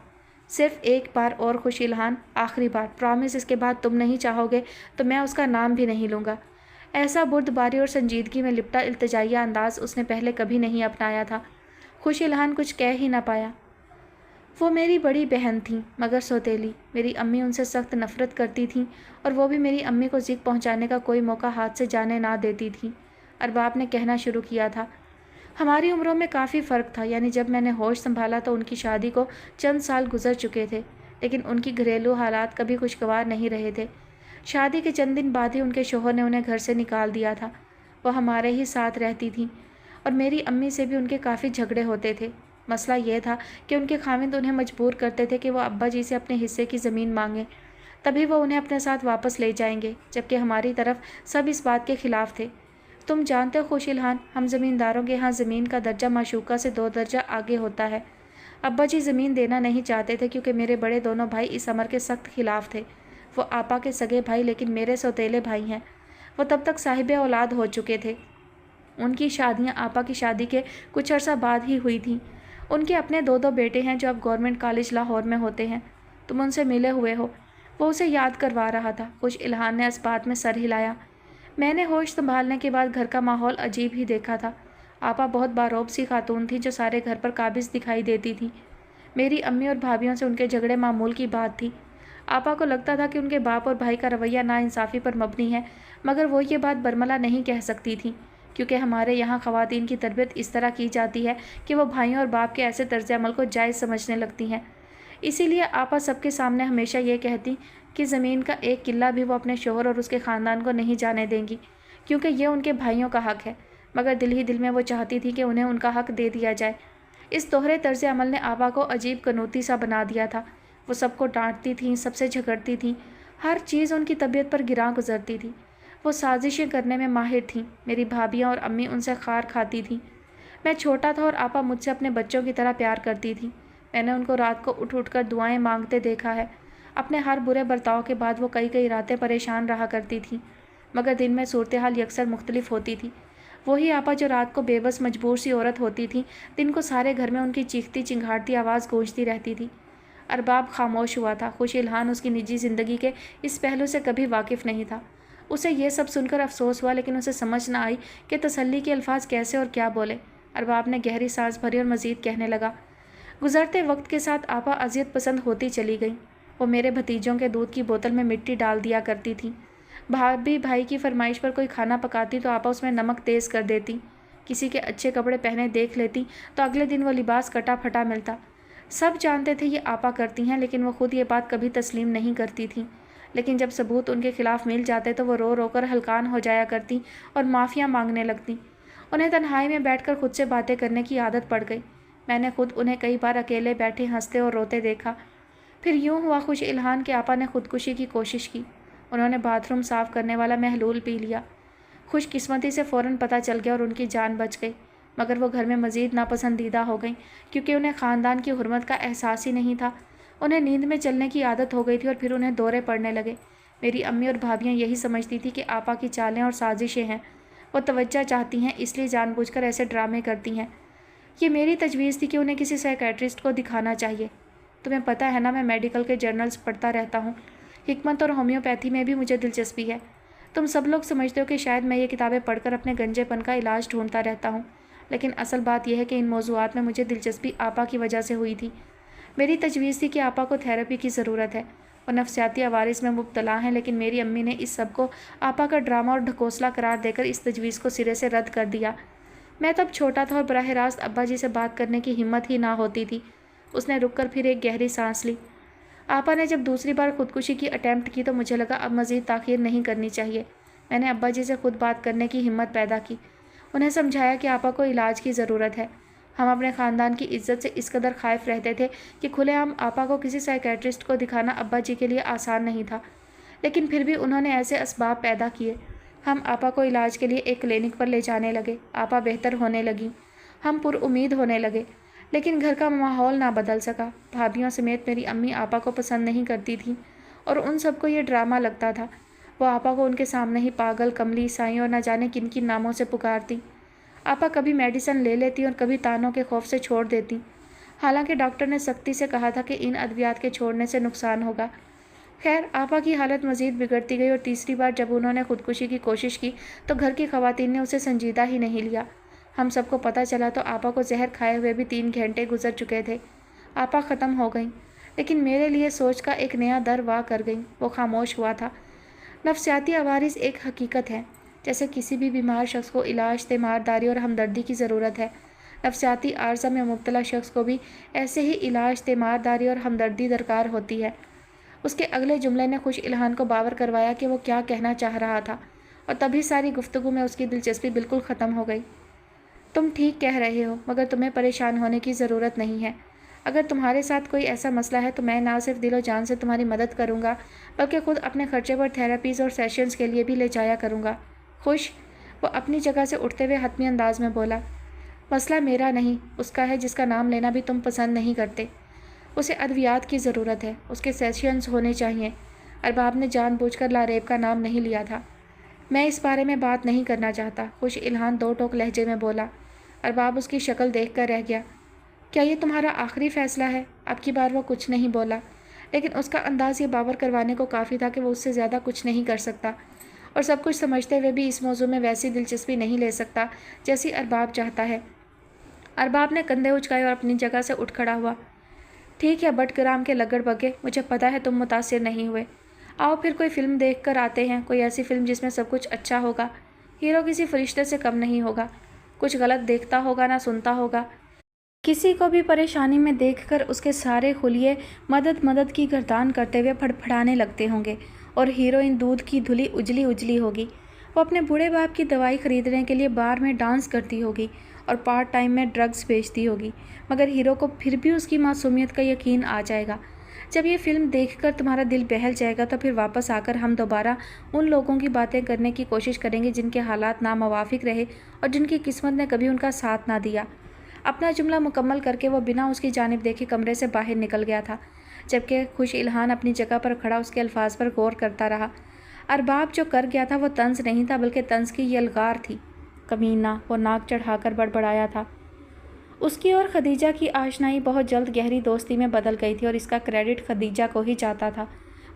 صرف ایک بار اور خوش الہان، آخری بار، پرامس، اس کے بعد تم نہیں چاہو گے تو میں اس کا نام بھی نہیں لوں گا۔ ایسا بردباری اور سنجیدگی میں لپٹا التجائیہ انداز اس نے پہلے کبھی نہیں اپنایا تھا۔ خوش الہان کچھ کہہ ہی نہ پایا۔ وہ میری بڑی بہن تھیں مگر سوتیلی، میری امی ان سے سخت نفرت کرتی تھیں اور وہ بھی میری امی کو ذکر پہنچانے کا کوئی موقع ہاتھ سے جانے نہ دیتی تھیں۔ ارباب نے کہنا شروع کیا تھا۔ ہماری عمروں میں کافی فرق تھا، یعنی جب میں نے ہوش سنبھالا تو ان کی شادی کو چند سال گزر چکے تھے، لیکن ان کی گھریلو حالات کبھی خوشگوار نہیں رہے تھے۔ شادی کے چند دن بعد ہی ان کے شوہر نے انہیں گھر سے نکال دیا تھا۔ وہ ہمارے ہی ساتھ رہتی تھیں اور میری امی سے بھی ان کے کافی جھگڑے ہوتے تھے۔ مسئلہ یہ تھا کہ ان کے خاوند انہیں مجبور کرتے تھے کہ وہ ابا جی سے اپنے حصے کی زمین مانگیں، تبھی وہ انہیں اپنے ساتھ واپس لے جائیں گے، جبکہ ہماری طرف سب اس بات کے خلاف تھے۔ تم جانتے ہو خوش الہان، ہم زمینداروں کے ہاں زمین کا درجہ معشوقہ سے 2 درجہ آگے ہوتا ہے۔ ابا جی زمین دینا نہیں چاہتے تھے کیونکہ میرے بڑے دونوں بھائی اس امر کے سخت خلاف تھے۔ وہ آپا کے سگے بھائی لیکن میرے سوتیلے بھائی ہیں۔ وہ تب تک صاحب اولاد ہو چکے تھے۔ ان کی شادیاں آپا کی شادی کے کچھ عرصہ بعد ہی ہوئی تھیں۔ ان کے اپنے 2 بیٹے ہیں جو اب گورنمنٹ کالج لاہور میں ہوتے ہیں۔ تم ان سے ملے ہوئے ہو؟ وہ اسے یاد کروا رہا تھا۔ خوش الہان نے اس بات میں سر ہلایا۔ میں نے ہوش سنبھالنے کے بعد گھر کا ماحول عجیب ہی دیکھا تھا۔ آپا بہت باروب سی خاتون تھی جو سارے گھر پر قابض دکھائی دیتی تھی۔ میری امی اور بھابھیوں سے ان کے جھگڑے معمول کی بات تھی۔ آپا کو لگتا تھا کہ ان کے باپ اور بھائی کا رویہ ناانصافی پر مبنی ہے، مگر وہ یہ بات برملا نہیں کہہ سکتی تھیں، کیونکہ ہمارے یہاں خواتین کی تربیت اس طرح کی جاتی ہے کہ وہ بھائیوں اور باپ کے ایسے طرز عمل کو جائز سمجھنے لگتی ہیں۔ اسی لیے آپا سب کے سامنے ہمیشہ یہ کہتی کہ زمین کا ایک قلہ بھی وہ اپنے شوہر اور اس کے خاندان کو نہیں جانے دیں گی، کیونکہ یہ ان کے بھائیوں کا حق ہے، مگر دل ہی دل میں وہ چاہتی تھی کہ انہیں ان کا حق دے دیا جائے۔ اس دوہرے طرز عمل نے آپا کو عجیب قنوتی سا بنا دیا تھا۔ وہ سب کو ڈانٹتی تھیں، سب سے جھگڑتی تھیں، ہر چیز ان کی طبیعت پر گراں گزرتی تھی۔ وہ سازشیں کرنے میں ماہر تھیں۔ میری بھابھیاں اور امی ان سے خار کھاتی تھیں۔ میں چھوٹا تھا اور آپا مجھ سے اپنے بچوں کی طرح پیار کرتی تھیں۔ میں نے ان کو رات کو اٹھ کر دعائیں مانگتے دیکھا ہے۔ اپنے ہر برے برتاؤ کے بعد وہ کئی راتیں پریشان رہا کرتی تھیں، مگر دن میں صورتحال یکسر مختلف ہوتی تھی۔ وہی آپا جو رات کو بے بس مجبور سی عورت ہوتی تھیں، دن کو سارے گھر میں ان کی چیختی چنگھاڑتی آواز گونجتی رہتی تھی۔ ارباب خاموش ہوا تھا۔ خوش الہان اس کی نجی زندگی کے اس پہلو سے کبھی واقف نہیں تھا۔ اسے یہ سب سن کر افسوس ہوا، لیکن اسے سمجھ نہ آئی کہ تسلی کے الفاظ کیسے اور کیا بولے۔ ارباب نے گہری سانس بھری اور مزید کہنے لگا، گزرتے وقت کے ساتھ آپا اذیت پسند ہوتی چلی گئیں۔ وہ میرے بھتیجوں کے دودھ کی بوتل میں مٹی ڈال دیا کرتی تھیں۔ بھابھی بھائی کی فرمائش پر کوئی کھانا پکاتی تو آپا اس میں نمک تیز کر دیتی۔ کسی کے اچھے کپڑے پہنے دیکھ لیتی تو اگلے دن وہ لباس کٹا پھٹا ملتا۔ سب جانتے تھے یہ آپا کرتی ہیں، لیکن وہ خود یہ بات کبھی تسلیم نہیں کرتی تھیں۔ لیکن جب ثبوت ان کے خلاف مل جاتے تو وہ رو رو کر ہلکان ہو جایا کرتی اور معافیاں مانگنے لگتی۔ انہیں تنہائی میں بیٹھ کر خود سے باتیں کرنے کی عادت پڑ گئی۔ میں نے خود انہیں کئی بار اکیلے بیٹھے ہنستے اور روتے دیکھا۔ پھر یوں ہوا خوش الہان کے آپا نے خودکشی کی کوشش کی۔ انہوں نے باتھ روم صاف کرنے والا محلول پی لیا۔ خوش قسمتی سے فوراً پتہ چل گیا اور ان کی جان بچ گئی، مگر وہ گھر میں مزید ناپسندیدہ ہو گئیں کیونکہ انہیں خاندان کی حرمت کا احساس ہی نہیں تھا۔ انہیں نیند میں چلنے کی عادت ہو گئی تھی اور پھر انہیں دورے پڑنے لگے۔ میری امی اور بھابیاں یہی سمجھتی تھی کہ آپا کی چالیں اور سازشیں ہیں، وہ توجہ چاہتی ہیں، اس لیے جان بوجھ کر ایسے ڈرامے کرتی ہیں۔ یہ میری تجویز تھی کہ انہیں کسی سائیکیٹرسٹ کو دکھانا چاہیے۔ تمہیں پتہ ہے نا، میں میڈیکل کے جرنلز پڑھتا رہتا ہوں، حکمت اور ہومیوپیتھی میں بھی مجھے دلچسپی ہے۔ تم سب لوگ سمجھتے ہو کہ شاید میں یہ کتابیں پڑھ کر اپنے گنجے پن کا علاج ڈھونڈتا رہتا ہوں، لیکن اصل بات یہ ہے کہ ان موضوعات میں مجھے دلچسپی آپا کی وجہ سے ہوئی تھی۔ میری تجویز تھی کہ آپا کو تھیراپی کی ضرورت ہے، وہ نفسیاتی عوارض میں مبتلا ہیں، لیکن میری امی نے اس سب کو آپا کا ڈرامہ اور ڈھکوسلا قرار دے کر اس تجویز کو سرے سے رد کر دیا۔ میں تب چھوٹا تھا اور براہ راست ابا جی سے بات کرنے کی ہمت ہی نہ ہوتی تھی۔ اس نے رک کر پھر ایک گہری سانس لی۔ آپا نے جب دوسری بار خودکشی کی اٹیمپٹ کی تو مجھے لگا اب مزید تاخیر نہیں کرنی چاہیے۔ میں نے ابا جی سے خود بات کرنے کی ہمت پیدا کی، انہیں سمجھایا کہ آپا کو علاج کی ضرورت ہے۔ ہم اپنے خاندان کی عزت سے اس قدر خائف رہتے تھے کہ کھلے عام آپا کو کسی سائیکیٹرسٹ کو دکھانا ابا جی کے لیے آسان نہیں تھا، لیکن پھر بھی انہوں نے ایسے اسباب پیدا کیے۔ ہم آپا کو علاج کے لیے ایک کلینک پر لے جانے لگے، آپا بہتر ہونے لگیں، ہم پر امید ہونے لگے، لیکن گھر کا ماحول نہ بدل سکا۔ بھابھیوں سمیت میری امی آپا کو پسند نہیں کرتی تھیں اور ان سب کو یہ ڈرامہ لگتا تھا۔ وہ آپا کو ان کے سامنے ہی پاگل، کملی، سائیں اور نہ جانے کن کن ناموں سے پکارتی۔ آپا کبھی میڈیسن لے لیتی اور کبھی تانوں کے خوف سے چھوڑ دیتی، حالانکہ ڈاکٹر نے سختی سے کہا تھا کہ ان ادویات کے چھوڑنے سے نقصان ہوگا۔ خیر، آپا کی حالت مزید بگڑتی گئی اور تیسری بار جب انہوں نے خودکشی کی کوشش کی تو گھر کی خواتین نے اسے سنجیدہ ہی نہیں لیا۔ ہم سب کو پتہ چلا تو آپا کو زہر کھائے ہوئے بھی 3 گھنٹے گزر چکے تھے۔ آپا ختم ہو گئیں، لیکن میرے لیے سوچ کا ایک نیا در وا کر گئیں۔ وہ خاموش ہوا تھا۔ نفسیاتی عوارض ایک حقیقت ہے، جیسے کسی بھی بیمار شخص کو علاج، تیمارداری اور ہمدردی کی ضرورت ہے، نفسیاتی عارضہ میں مبتلا شخص کو بھی ایسے ہی علاج، تیمارداری اور ہمدردی درکار ہوتی ہے۔ اس کے اگلے جملے نے خوش الہان کو باور کروایا کہ وہ کیا کہنا چاہ رہا تھا، اور تبھی ساری گفتگو میں اس کی دلچسپی بالکل ختم ہو گئی۔ تم ٹھیک کہہ رہے ہو، مگر تمہیں پریشان ہونے کی ضرورت نہیں ہے۔ اگر تمہارے ساتھ کوئی ایسا مسئلہ ہے تو میں نہ صرف دل و جان سے تمہاری مدد کروں گا، بلکہ خود اپنے خرچے پر تھیراپیز اور سیشنز کے لیے بھی لے جایا کروں گا۔ خوش، وہ اپنی جگہ سے اٹھتے ہوئے حتمی انداز میں بولا، مسئلہ میرا نہیں، اس کا ہے جس کا نام لینا بھی تم پسند نہیں کرتے۔ اسے ادویات کی ضرورت ہے، اس کے سیشنز ہونے چاہیے۔ ارباب نے جان بوجھ کر لاریب کا نام نہیں لیا تھا۔ میں اس بارے میں بات نہیں کرنا چاہتا، خوش الہان 2 ٹوک لہجے میں بولا۔ ارباب اس کی شکل دیکھ کر رہ گیا۔ کیا یہ تمہارا آخری فیصلہ ہے؟ اب کی بار وہ کچھ نہیں بولا، لیکن اس کا انداز یہ باور کروانے کو کافی تھا کہ وہ اس سے زیادہ کچھ نہیں کر سکتا، اور سب کچھ سمجھتے ہوئے بھی اس موضوع میں ویسی دلچسپی نہیں لے سکتا جیسی ارباب چاہتا ہے۔ ارباب نے کندھے اچکائے اور اپنی جگہ سے اٹھ کھڑا ہوا۔ ٹھیک ہے بٹ گرام کے لگڑ بگے، مجھے پتہ ہے تم متاثر نہیں ہوئے۔ آؤ پھر کوئی فلم دیکھ کر آتے ہیں، کوئی ایسی فلم جس میں سب کچھ اچھا ہوگا، ہیرو کسی فرشتے سے کم نہیں ہوگا، کچھ غلط دیکھتا ہوگا نہ سنتا ہوگا، کسی کو بھی پریشانی میں دیکھ کر اس کے سارے خلیے مدد مدد کی گردان کرتے ہوئے پھڑپھڑانے لگتے ہوں گے، اور ہیروئن دودھ کی دھلی اجلی اجلی ہوگی۔ وہ اپنے بوڑھے باپ کی دوائی خریدنے کے لیے بار میں ڈانس کرتی ہوگی اور پارٹ ٹائم میں ڈرگز بیچتی ہوگی، مگر ہیرو کو پھر بھی اس کی معصومیت کا یقین آ جائے گا۔ جب یہ فلم دیکھ کر تمہارا دل بہل جائے گا تو پھر واپس آ کر ہم دوبارہ ان لوگوں کی باتیں کرنے کی کوشش کریں گے جن کے حالات ناموافق رہے اور جن کی قسمت نے کبھی ان کا ساتھ نہ دیا۔ اپنا جملہ مکمل کر کے وہ بنا اس کی جانب دیکھے کمرے سے باہر نکل گیا تھا، جبکہ خوش الہان اپنی جگہ پر کھڑا اس کے الفاظ پر غور کرتا رہا۔ ارباب جو کر گیا تھا وہ طنز نہیں تھا، بلکہ طنز کی یلغار تھی۔ کمینہ، وہ ناک چڑھا کر بڑبڑایا تھا۔ اس کی اور خدیجہ کی آشنائی بہت جلد گہری دوستی میں بدل گئی تھی اور اس کا کریڈٹ خدیجہ کو ہی جاتا تھا۔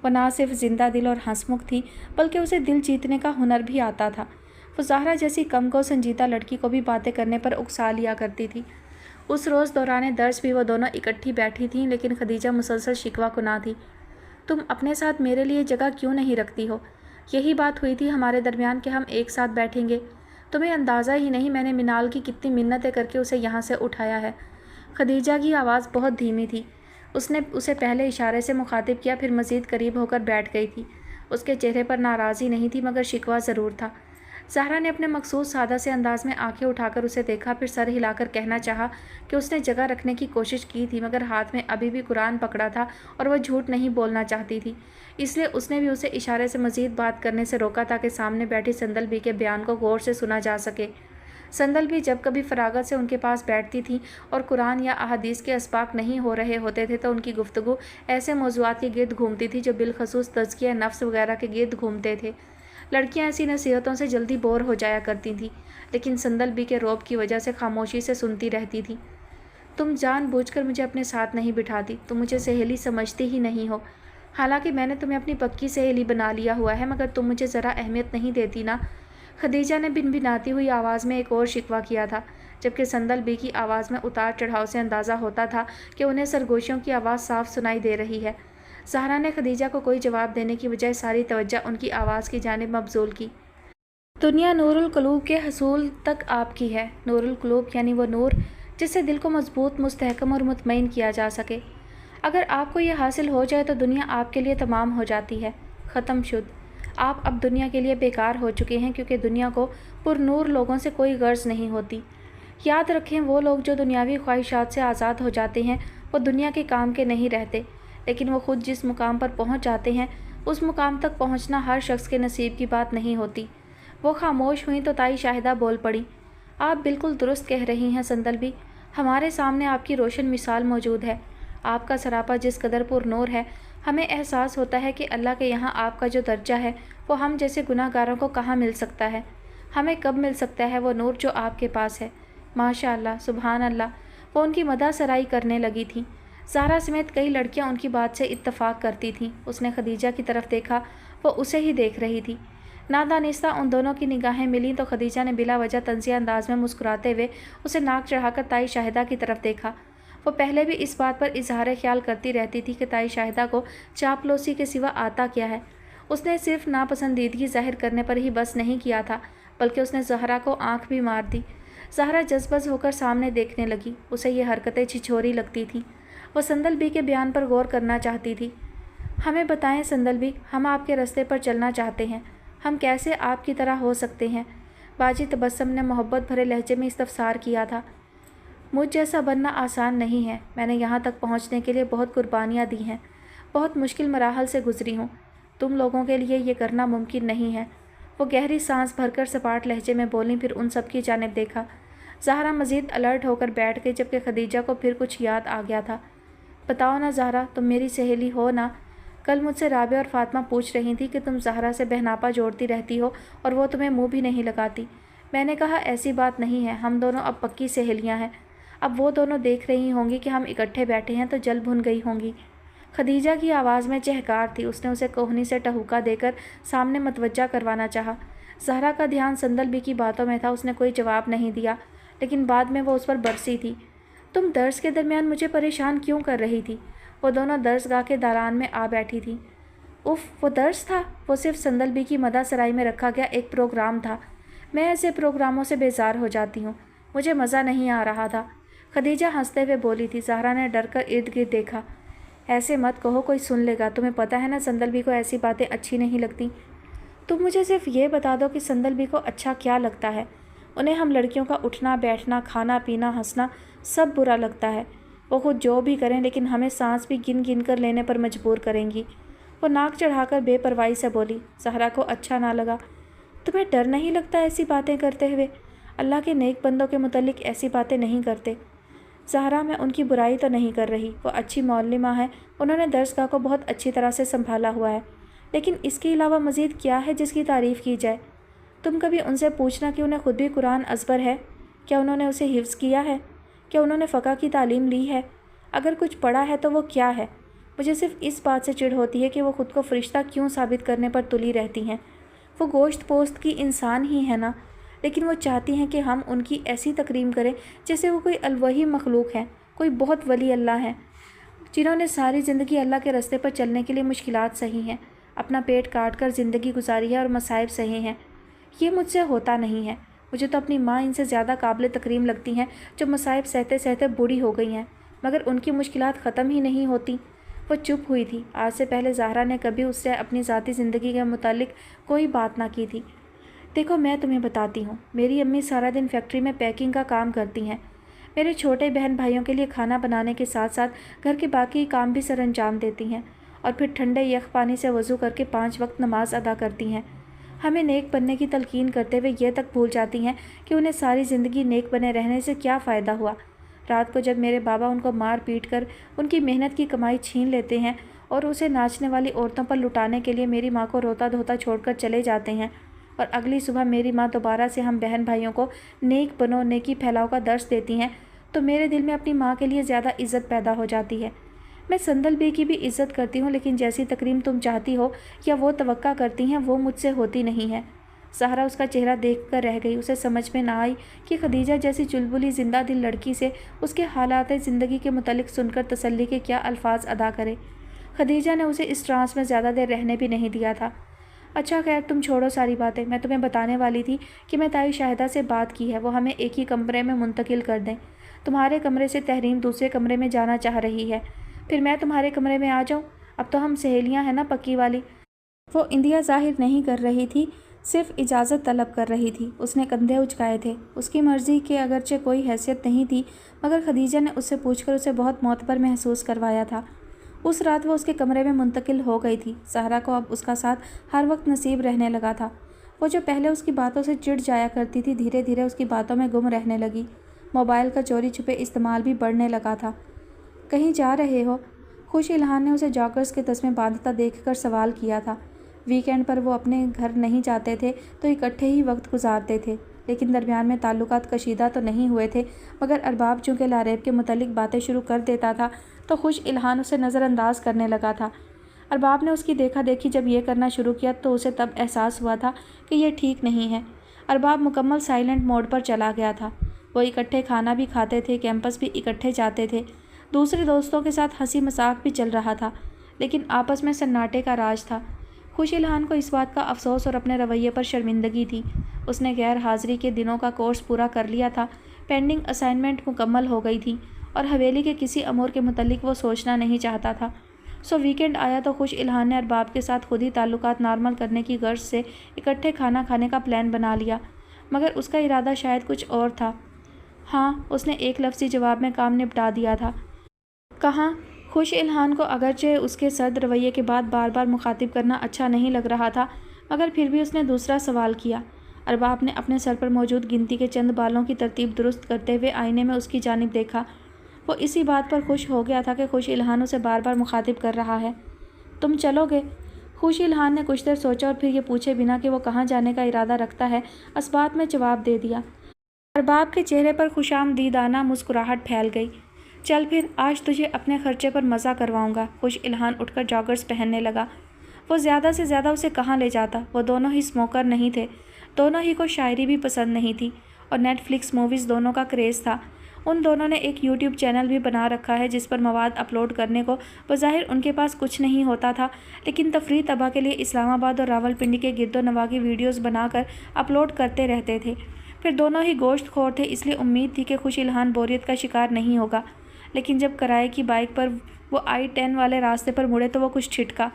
وہ نہ صرف زندہ دل اور ہنسمکھ تھی، بلکہ اسے دل جیتنے کا ہنر بھی آتا تھا۔ وہ زہرا جیسی کم کو سنجیدہ لڑکی کو بھی باتیں کرنے پر اکسا لیا کرتی تھی۔ اس روز دوران درس بھی وہ دونوں اکٹھی بیٹھی تھیں، لیکن خدیجہ مسلسل شکوہ کناں تھی۔ تم اپنے ساتھ میرے لیے جگہ کیوں نہیں رکھتی ہو؟ یہی بات ہوئی تھی ہمارے درمیان کہ ہم ایک ساتھ بیٹھیں گے، تمہیں اندازہ ہی نہیں میں نے منال کی کتنی منتیں کر کے اسے یہاں سے اٹھایا ہے۔ خدیجہ کی آواز بہت دھیمی تھی۔ اس نے اسے پہلے اشارے سے مخاطب کیا، پھر مزید قریب ہو کر بیٹھ گئی تھی۔ اس کے چہرے پر ناراضی نہیں تھی مگر شکوہ ضرور تھا۔ زہرا نے اپنے مخصوص سادہ سے انداز میں آنکھیں اٹھا کر اسے دیکھا، پھر سر ہلا کر کہنا چاہا کہ اس نے جگہ رکھنے کی کوشش کی تھی مگر ہاتھ میں ابھی بھی قرآن پکڑا تھا اور وہ جھوٹ نہیں بولنا چاہتی تھی، اس لیے اس نے بھی اسے اشارے سے مزید بات کرنے سے روکا تاکہ سامنے بیٹھی سندل بی کے بیان کو غور سے سنا جا سکے۔ سندل بھی جب کبھی فراغت سے ان کے پاس بیٹھتی تھی اور قرآن یا احادیث کے اسباق نہیں ہو رہے ہوتے تھے تو ان کی گفتگو ایسے موضوعات کے گرد گھومتی تھی جو بالخصوص تزکیہ نفس وغیرہ کے گرد گھومتے تھے۔ لڑکیاں ایسی نصیحتوں سے جلدی بور ہو جایا کرتی تھیں، لیکن سندل بی کے روب کی وجہ سے خاموشی سے سنتی رہتی تھی۔ تم جان بوجھ کر مجھے اپنے ساتھ نہیں بٹھاتی، تم مجھے سہیلی سمجھتی ہی نہیں ہو، حالانکہ میں نے تمہیں اپنی پکی سہیلی بنا لیا ہوا ہے، مگر تم مجھے ذرا اہمیت نہیں دیتی نا۔ خدیجہ نے بنبھناتی ہوئی آواز میں ایک اور شکوہ کیا تھا، جبکہ سندل بی کی آواز میں اتار چڑھاؤ سے اندازہ ہوتا تھا کہ انہیں سرگوشیوں کی آواز صاف سنائی دے رہی ہے۔ زہرا نے خدیجہ کو کوئی جواب دینے کی بجائے ساری توجہ ان کی آواز کی جانب مبذول کی۔ دنیا نور القلوب کے حصول تک آپ کی ہے۔ نور القلوب یعنی وہ نور جس سے دل کو مضبوط، مستحکم اور مطمئن کیا جا سکے۔ اگر آپ کو یہ حاصل ہو جائے تو دنیا آپ کے لیے تمام ہو جاتی ہے، ختم شد۔ آپ اب دنیا کے لیے بیکار ہو چکے ہیں کیونکہ دنیا کو پر نور لوگوں سے کوئی غرض نہیں ہوتی۔ یاد رکھیں وہ لوگ جو دنیاوی خواہشات سے آزاد ہو جاتے ہیں وہ دنیا کے کام کے نہیں رہتے، لیکن وہ خود جس مقام پر پہنچ جاتے ہیں اس مقام تک پہنچنا ہر شخص کے نصیب کی بات نہیں ہوتی۔ وہ خاموش ہوئیں تو تائی شاہدہ بول پڑی، آپ بالکل درست کہہ رہی ہیں سندل بھی، ہمارے سامنے آپ کی روشن مثال موجود ہے۔ آپ کا سراپا جس قدر پر نور ہے، ہمیں احساس ہوتا ہے کہ اللہ کے یہاں آپ کا جو درجہ ہے وہ ہم جیسے گناہ گاروں کو کہاں مل سکتا ہے، ہمیں کب مل سکتا ہے وہ نور جو آپ کے پاس ہے۔ ماشاء اللہ، سبحان اللہ۔ وہ ان کی مدح سرائی کرنے لگی تھیں۔ زہرا سمیت کئی لڑکیاں ان کی بات سے اتفاق کرتی تھیں۔ اس نے خدیجہ کی طرف دیکھا، وہ اسے ہی دیکھ رہی تھی۔ نادانستہ ان دونوں کی نگاہیں ملیں تو خدیجہ نے بلا وجہ طنزیہ انداز میں مسکراتے ہوئے اسے ناک چڑھا کر تائی شاہدہ کی طرف دیکھا۔ وہ پہلے بھی اس بات پر اظہار خیال کرتی رہتی تھی کہ تائی شاہدہ کو چاپلوسی کے سوا آتا کیا ہے۔ اس نے صرف ناپسندیدگی ظاہر کرنے پر ہی بس نہیں کیا تھا بلکہ اس نے زہرا کو آنکھ بھی مار دی۔ زہرا جذبز ہو کر سامنے دیکھنے لگی، اسے یہ حرکتیں چھچھوری لگتی تھیں۔ وہ سندل بی کے بیان پر غور کرنا چاہتی تھی۔ ہمیں بتائیں سندل بی، ہم آپ کے راستے پر چلنا چاہتے ہیں، ہم کیسے آپ کی طرح ہو سکتے ہیں؟ باجی تبسم نے محبت بھرے لہجے میں استفسار کیا تھا۔ مجھ جیسا بننا آسان نہیں ہے، میں نے یہاں تک پہنچنے کے لیے بہت قربانیاں دی ہیں، بہت مشکل مراحل سے گزری ہوں، تم لوگوں کے لیے یہ کرنا ممکن نہیں ہے۔ وہ گہری سانس بھر کر سپاٹ لہجے میں بولیں، پھر ان سب کی جانب دیکھا۔ زہرا مزید الرٹ ہو کر بیٹھ گئی جبکہ خدیجہ کو پھر کچھ یاد آ گیا تھا۔ بتاؤ نا زہرا، تم میری سہیلی ہو نا؟ کل مجھ سے رابعہ اور فاطمہ پوچھ رہی تھی کہ تم زہرا سے بہناپا جوڑتی رہتی ہو اور وہ تمہیں منہ بھی نہیں لگاتی۔ میں نے کہا ایسی بات نہیں ہے، ہم دونوں اب پکی سہیلیاں ہیں۔ اب وہ دونوں دیکھ رہی ہوں گی کہ ہم اکٹھے بیٹھے ہیں تو جل بھن گئی ہوں گی۔ خدیجہ کی آواز میں چہکار تھی، اس نے اسے کوہنی سے ٹہوکا دے کر سامنے متوجہ کروانا چاہا۔ زہرا کا دھیان سندل بی کی باتوں میں تھا، اس نے کوئی جواب نہیں دیا، لیکن بعد میں وہ اس پر برسی تھی۔ تم درس کے درمیان مجھے پریشان کیوں کر رہی تھی؟ وہ دونوں درس گاہ کے دالان میں آ بیٹھی تھیں۔ اف، وہ درس تھا؟ وہ صرف سندل بی کی مدح سرائی میں رکھا گیا ایک پروگرام تھا۔ میں ایسے پروگراموں سے بیزار ہو جاتی ہوں، مجھے مزہ نہیں آ رہا تھا۔ خدیجہ ہنستے ہوئے بولی تھی۔ زہرا نے ڈر کر ارد گرد دیکھا۔ ایسے مت کہو، کوئی سن لے گا، تمہیں پتہ ہے نا سندل بی کو ایسی باتیں اچھی نہیں لگتی۔ تم مجھے صرف یہ بتا دو کہ سندل بی کو اچھا کیا لگتا ہے؟ انہیں ہم لڑکیوں کا اٹھنا بیٹھنا، کھانا پینا، ہنسنا سب برا لگتا ہے۔ وہ خود جو بھی کریں لیکن ہمیں سانس بھی گن گن کر لینے پر مجبور کریں گی۔ وہ ناک چڑھا کر بے پرواہی سے بولی۔ زہرا کو اچھا نہ لگا۔ تمہیں ڈر نہیں لگتا ایسی باتیں کرتے ہوئے؟ اللہ کے نیک بندوں کے متعلق ایسی باتیں نہیں کرتے۔ زہرا، میں ان کی برائی تو نہیں کر رہی، وہ اچھی معلمہ ہے، انہوں نے درس گاہ کو بہت اچھی طرح سے سنبھالا ہوا ہے، لیکن اس کے علاوہ مزید کیا ہے جس کی تعریف کی جائے؟ تم کبھی ان سے پوچھنا کہ انہیں خود بھی قرآن ازبر ہے؟ کیا انہوں نے اسے حفظ کیا ہے؟ کیا انہوں نے فقہ کی تعلیم لی ہے؟ اگر کچھ پڑھا ہے تو وہ کیا ہے؟ مجھے صرف اس بات سے چڑ ہوتی ہے کہ وہ خود کو فرشتہ کیوں ثابت کرنے پر تلی رہتی ہیں۔ وہ گوشت پوست کی انسان ہی ہے نا، لیکن وہ چاہتی ہیں کہ ہم ان کی ایسی تکریم کریں جیسے وہ کوئی الوہی مخلوق ہے، کوئی بہت ولی اللہ ہے، جنہوں نے ساری زندگی اللہ کے راستے پر چلنے کے لیے مشکلات سہی ہیں، اپنا پیٹ کاٹ کر زندگی گزاری ہے اور مصائب سہے ہیں۔ یہ مجھ سے ہوتا نہیں ہے، مجھے تو اپنی ماں ان سے زیادہ قابل تکریم لگتی ہیں، جو مصائب سہتے سہتے بوڑھی ہو گئی ہیں، مگر ان کی مشکلات ختم ہی نہیں ہوتی۔ وہ چپ ہوئی تھی۔ آج سے پہلے زہرا نے کبھی اس سے اپنی ذاتی زندگی کے متعلق کوئی بات نہ کی تھی۔ دیکھو میں تمہیں بتاتی ہوں، میری امی سارا دن فیکٹری میں پیکنگ کا کام کرتی ہیں۔ میرے چھوٹے بہن بھائیوں کے لیے کھانا بنانے کے ساتھ ساتھ گھر کے باقی کام بھی سر انجام دیتی ہیں، اور پھر ٹھنڈے یخ پانی سے وضو کر کے 5 وقت نماز ادا کرتی ہیں۔ ہمیں نیک بننے کی تلقین کرتے ہوئے یہ تک بھول جاتی ہیں کہ انہیں ساری زندگی نیک بنے رہنے سے کیا فائدہ ہوا۔ رات کو جب میرے بابا ان کو مار پیٹ کر ان کی محنت کی کمائی چھین لیتے ہیں اور اسے ناچنے والی عورتوں پر لٹانے کے لیے میری ماں کو روتا دھوتا چھوڑ کر چلے جاتے ہیں، اور اگلی صبح میری ماں دوبارہ سے ہم بہن بھائیوں کو نیک بنو، نیکی پھیلاؤ کا درس دیتی ہیں، تو میرے دل میں اپنی ماں کے لیے زیادہ عزت پیدا ہو جاتی ہے۔ میں سندل بی کی بھی عزت کرتی ہوں، لیکن جیسی تکریم تم چاہتی ہو یا وہ توقع کرتی ہیں وہ مجھ سے ہوتی نہیں ہے۔ زہرا اس کا چہرہ دیکھ کر رہ گئی۔ اسے سمجھ میں نہ آئی کہ خدیجہ جیسی چلبلی زندہ دل لڑکی سے اس کے حالات زندگی کے متعلق سن کر تسلی کے کیا الفاظ ادا کرے۔ خدیجہ نے اسے اس ٹرانس میں زیادہ دیر رہنے بھی نہیں دیا تھا۔ اچھا خیر تم چھوڑو ساری باتیں، میں تمہیں بتانے والی تھی کہ میں تائی شاہدہ سے بات کی ہے، وہ ہمیں ایک ہی کمرے میں منتقل کر دیں۔ تمہارے کمرے سے تحریم دوسرے کمرے میں جانا چاہ رہی ہے، پھر میں تمہارے کمرے میں آ جاؤں؟ اب تو ہم سہیلیاں ہیں نا پکی والی۔ وہ اندیا ظاہر نہیں کر رہی تھی، صرف اجازت طلب کر رہی تھی۔ اس نے کندھے اچکائے تھے۔ اس کی مرضی کے اگرچہ کوئی حیثیت نہیں تھی، مگر خدیجہ نے اس سے پوچھ کر اسے بہت معتبر محسوس کروایا تھا۔ اس رات وہ اس کے کمرے میں منتقل ہو گئی تھی۔ زہرا کو اب اس کا ساتھ ہر وقت نصیب رہنے لگا تھا۔ وہ جو پہلے اس کی باتوں سے چڑ جایا کرتی تھی، دھیرے دھیرے اس کی باتوں میں گم رہنے لگی۔ موبائل کا چوری چھپے استعمال بھی بڑھنے لگا تھا۔ کہیں جا رہے ہو؟ خوش الہان نے اسے جاگرز کے تسمے باندھتا دیکھ کر سوال کیا تھا۔ ویکینڈ پر وہ اپنے گھر نہیں جاتے تھے تو اکٹھے ہی وقت گزارتے تھے، لیکن درمیان میں تعلقات کشیدہ تو نہیں ہوئے تھے، مگر ارباب چونکہ لاریب کے متعلق باتیں شروع کر دیتا تھا تو خوش الہان اسے نظر انداز کرنے لگا تھا۔ ارباب نے اس کی دیکھا دیکھی جب یہ کرنا شروع کیا تو اسے تب احساس ہوا تھا کہ یہ ٹھیک نہیں ہے۔ ارباب مکمل سائلنٹ موڈ پر چلا گیا تھا۔ وہ اکٹھے کھانا بھی کھاتے تھے، کیمپس بھی اکٹھے جاتے تھے، دوسرے دوستوں کے ساتھ ہنسی مذاق بھی چل رہا تھا، لیکن آپس میں سناٹے کا راج تھا۔ خوش الہان کو اس بات کا افسوس اور اپنے رویے پر شرمندگی تھی۔ اس نے غیر حاضری کے دنوں کا کورس پورا کر لیا تھا، پینڈنگ اسائنمنٹ مکمل ہو گئی تھی، اور حویلی کے کسی امور کے متعلق وہ سوچنا نہیں چاہتا تھا۔ سو ویکینڈ آیا تو خوش الہان نے ارباب کے ساتھ خود ہی تعلقات نارمل کرنے کی غرض سے اکٹھے کھانا کھانے کا پلان بنا لیا، مگر اس کا ارادہ شاید کچھ اور تھا۔ ہاں، اس نے ایک لفظی جواب میں کام نپٹا دیا تھا۔ کہاں؟ خوش الہان کو اگرچہ اس کے سرد رویے کے بعد بار بار مخاطب کرنا اچھا نہیں لگ رہا تھا، مگر پھر بھی اس نے دوسرا سوال کیا۔ ارباب نے اپنے سر پر موجود گنتی کے چند بالوں کی ترتیب درست کرتے ہوئے آئینے میں اس کی جانب دیکھا۔ وہ اسی بات پر خوش ہو گیا تھا کہ خوش الہان اسے بار بار مخاطب کر رہا ہے۔ تم چلو گے؟ خوش الہان نے کچھ دیر سوچا اور پھر یہ پوچھے بنا کہ وہ کہاں جانے کا ارادہ رکھتا ہے، اسبات میں جواب دے دیا۔ ارباب کے چہرے پر خوش آمدیدانہ مسکراہٹ پھیل گئی۔ چل پھر، آج تجھے اپنے خرچے پر مزہ کرواؤں گا۔ خوش الہان اٹھ کر جاگرز پہننے لگا۔ وہ زیادہ سے زیادہ اسے کہاں لے جاتا؟ وہ دونوں ہی اسموکر نہیں تھے، دونوں ہی کو شاعری بھی پسند نہیں تھی، اور نیٹ فلکس موویز دونوں کا کریز تھا۔ ان دونوں نے ایک یوٹیوب چینل بھی بنا رکھا ہے جس پر مواد اپلوڈ کرنے کو بظاہر ان کے پاس کچھ نہیں ہوتا تھا، لیکن تفریح طبع کے لیے اسلام آباد اور راولپنڈی کے گرد و نواح کی ویڈیوز بنا کر اپلوڈ کرتے رہتے تھے۔ پھر دونوں ہی گوشت خور تھے، اس لیے امید تھی کہ خوش الہان بوریت کا شکار نہیں ہوگا، لیکن جب کرائے کی بائک پر وہ I-10 والے راستے پر مڑے تو وہ کچھ چھٹکا،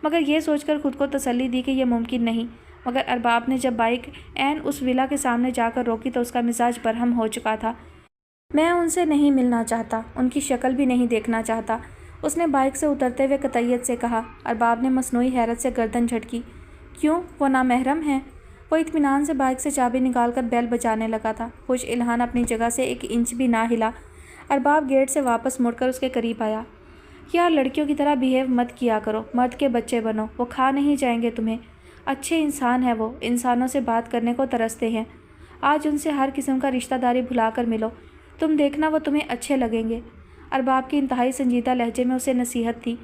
مگر یہ سوچ کر خود کو تسلی دی کہ یہ ممکن نہیں۔ مگر ارباب نے جب بائک عین اس ولا کے سامنے جا کر روکی تو اس کا مزاج برہم ہو چکا تھا۔ میں ان سے نہیں ملنا چاہتا، ان کی شکل بھی نہیں دیکھنا چاہتا، اس نے بائک سے اترتے ہوئے قطعیت سے کہا۔ ارباب نے مصنوعی حیرت سے گردن جھٹکی۔ کیوں؟ وہ نامحرم ہیں؟ وہ اطمینان سے بائک سے چابی نکال کر بیل بجانے لگا تھا۔ خوش الہان اپنی جگہ سے 1 انچ بھی نہ ہلا۔ ارباب گیٹ سے واپس مڑ کر اس کے قریب آیا۔ یار لڑکیوں کی طرح بیہیو مت کیا کرو، مرد کے بچے بنو، وہ کھا نہیں جائیں گے تمہیں۔ اچھے انسان ہیں وہ، انسانوں سے بات کرنے کو ترستے ہیں۔ آج ان سے ہر قسم کا رشتہ داری بھلا کر ملو، تم دیکھنا وہ تمہیں اچھے لگیں گے۔ ارباب کی انتہائی سنجیدہ لہجے میں اسے نصیحت تھی۔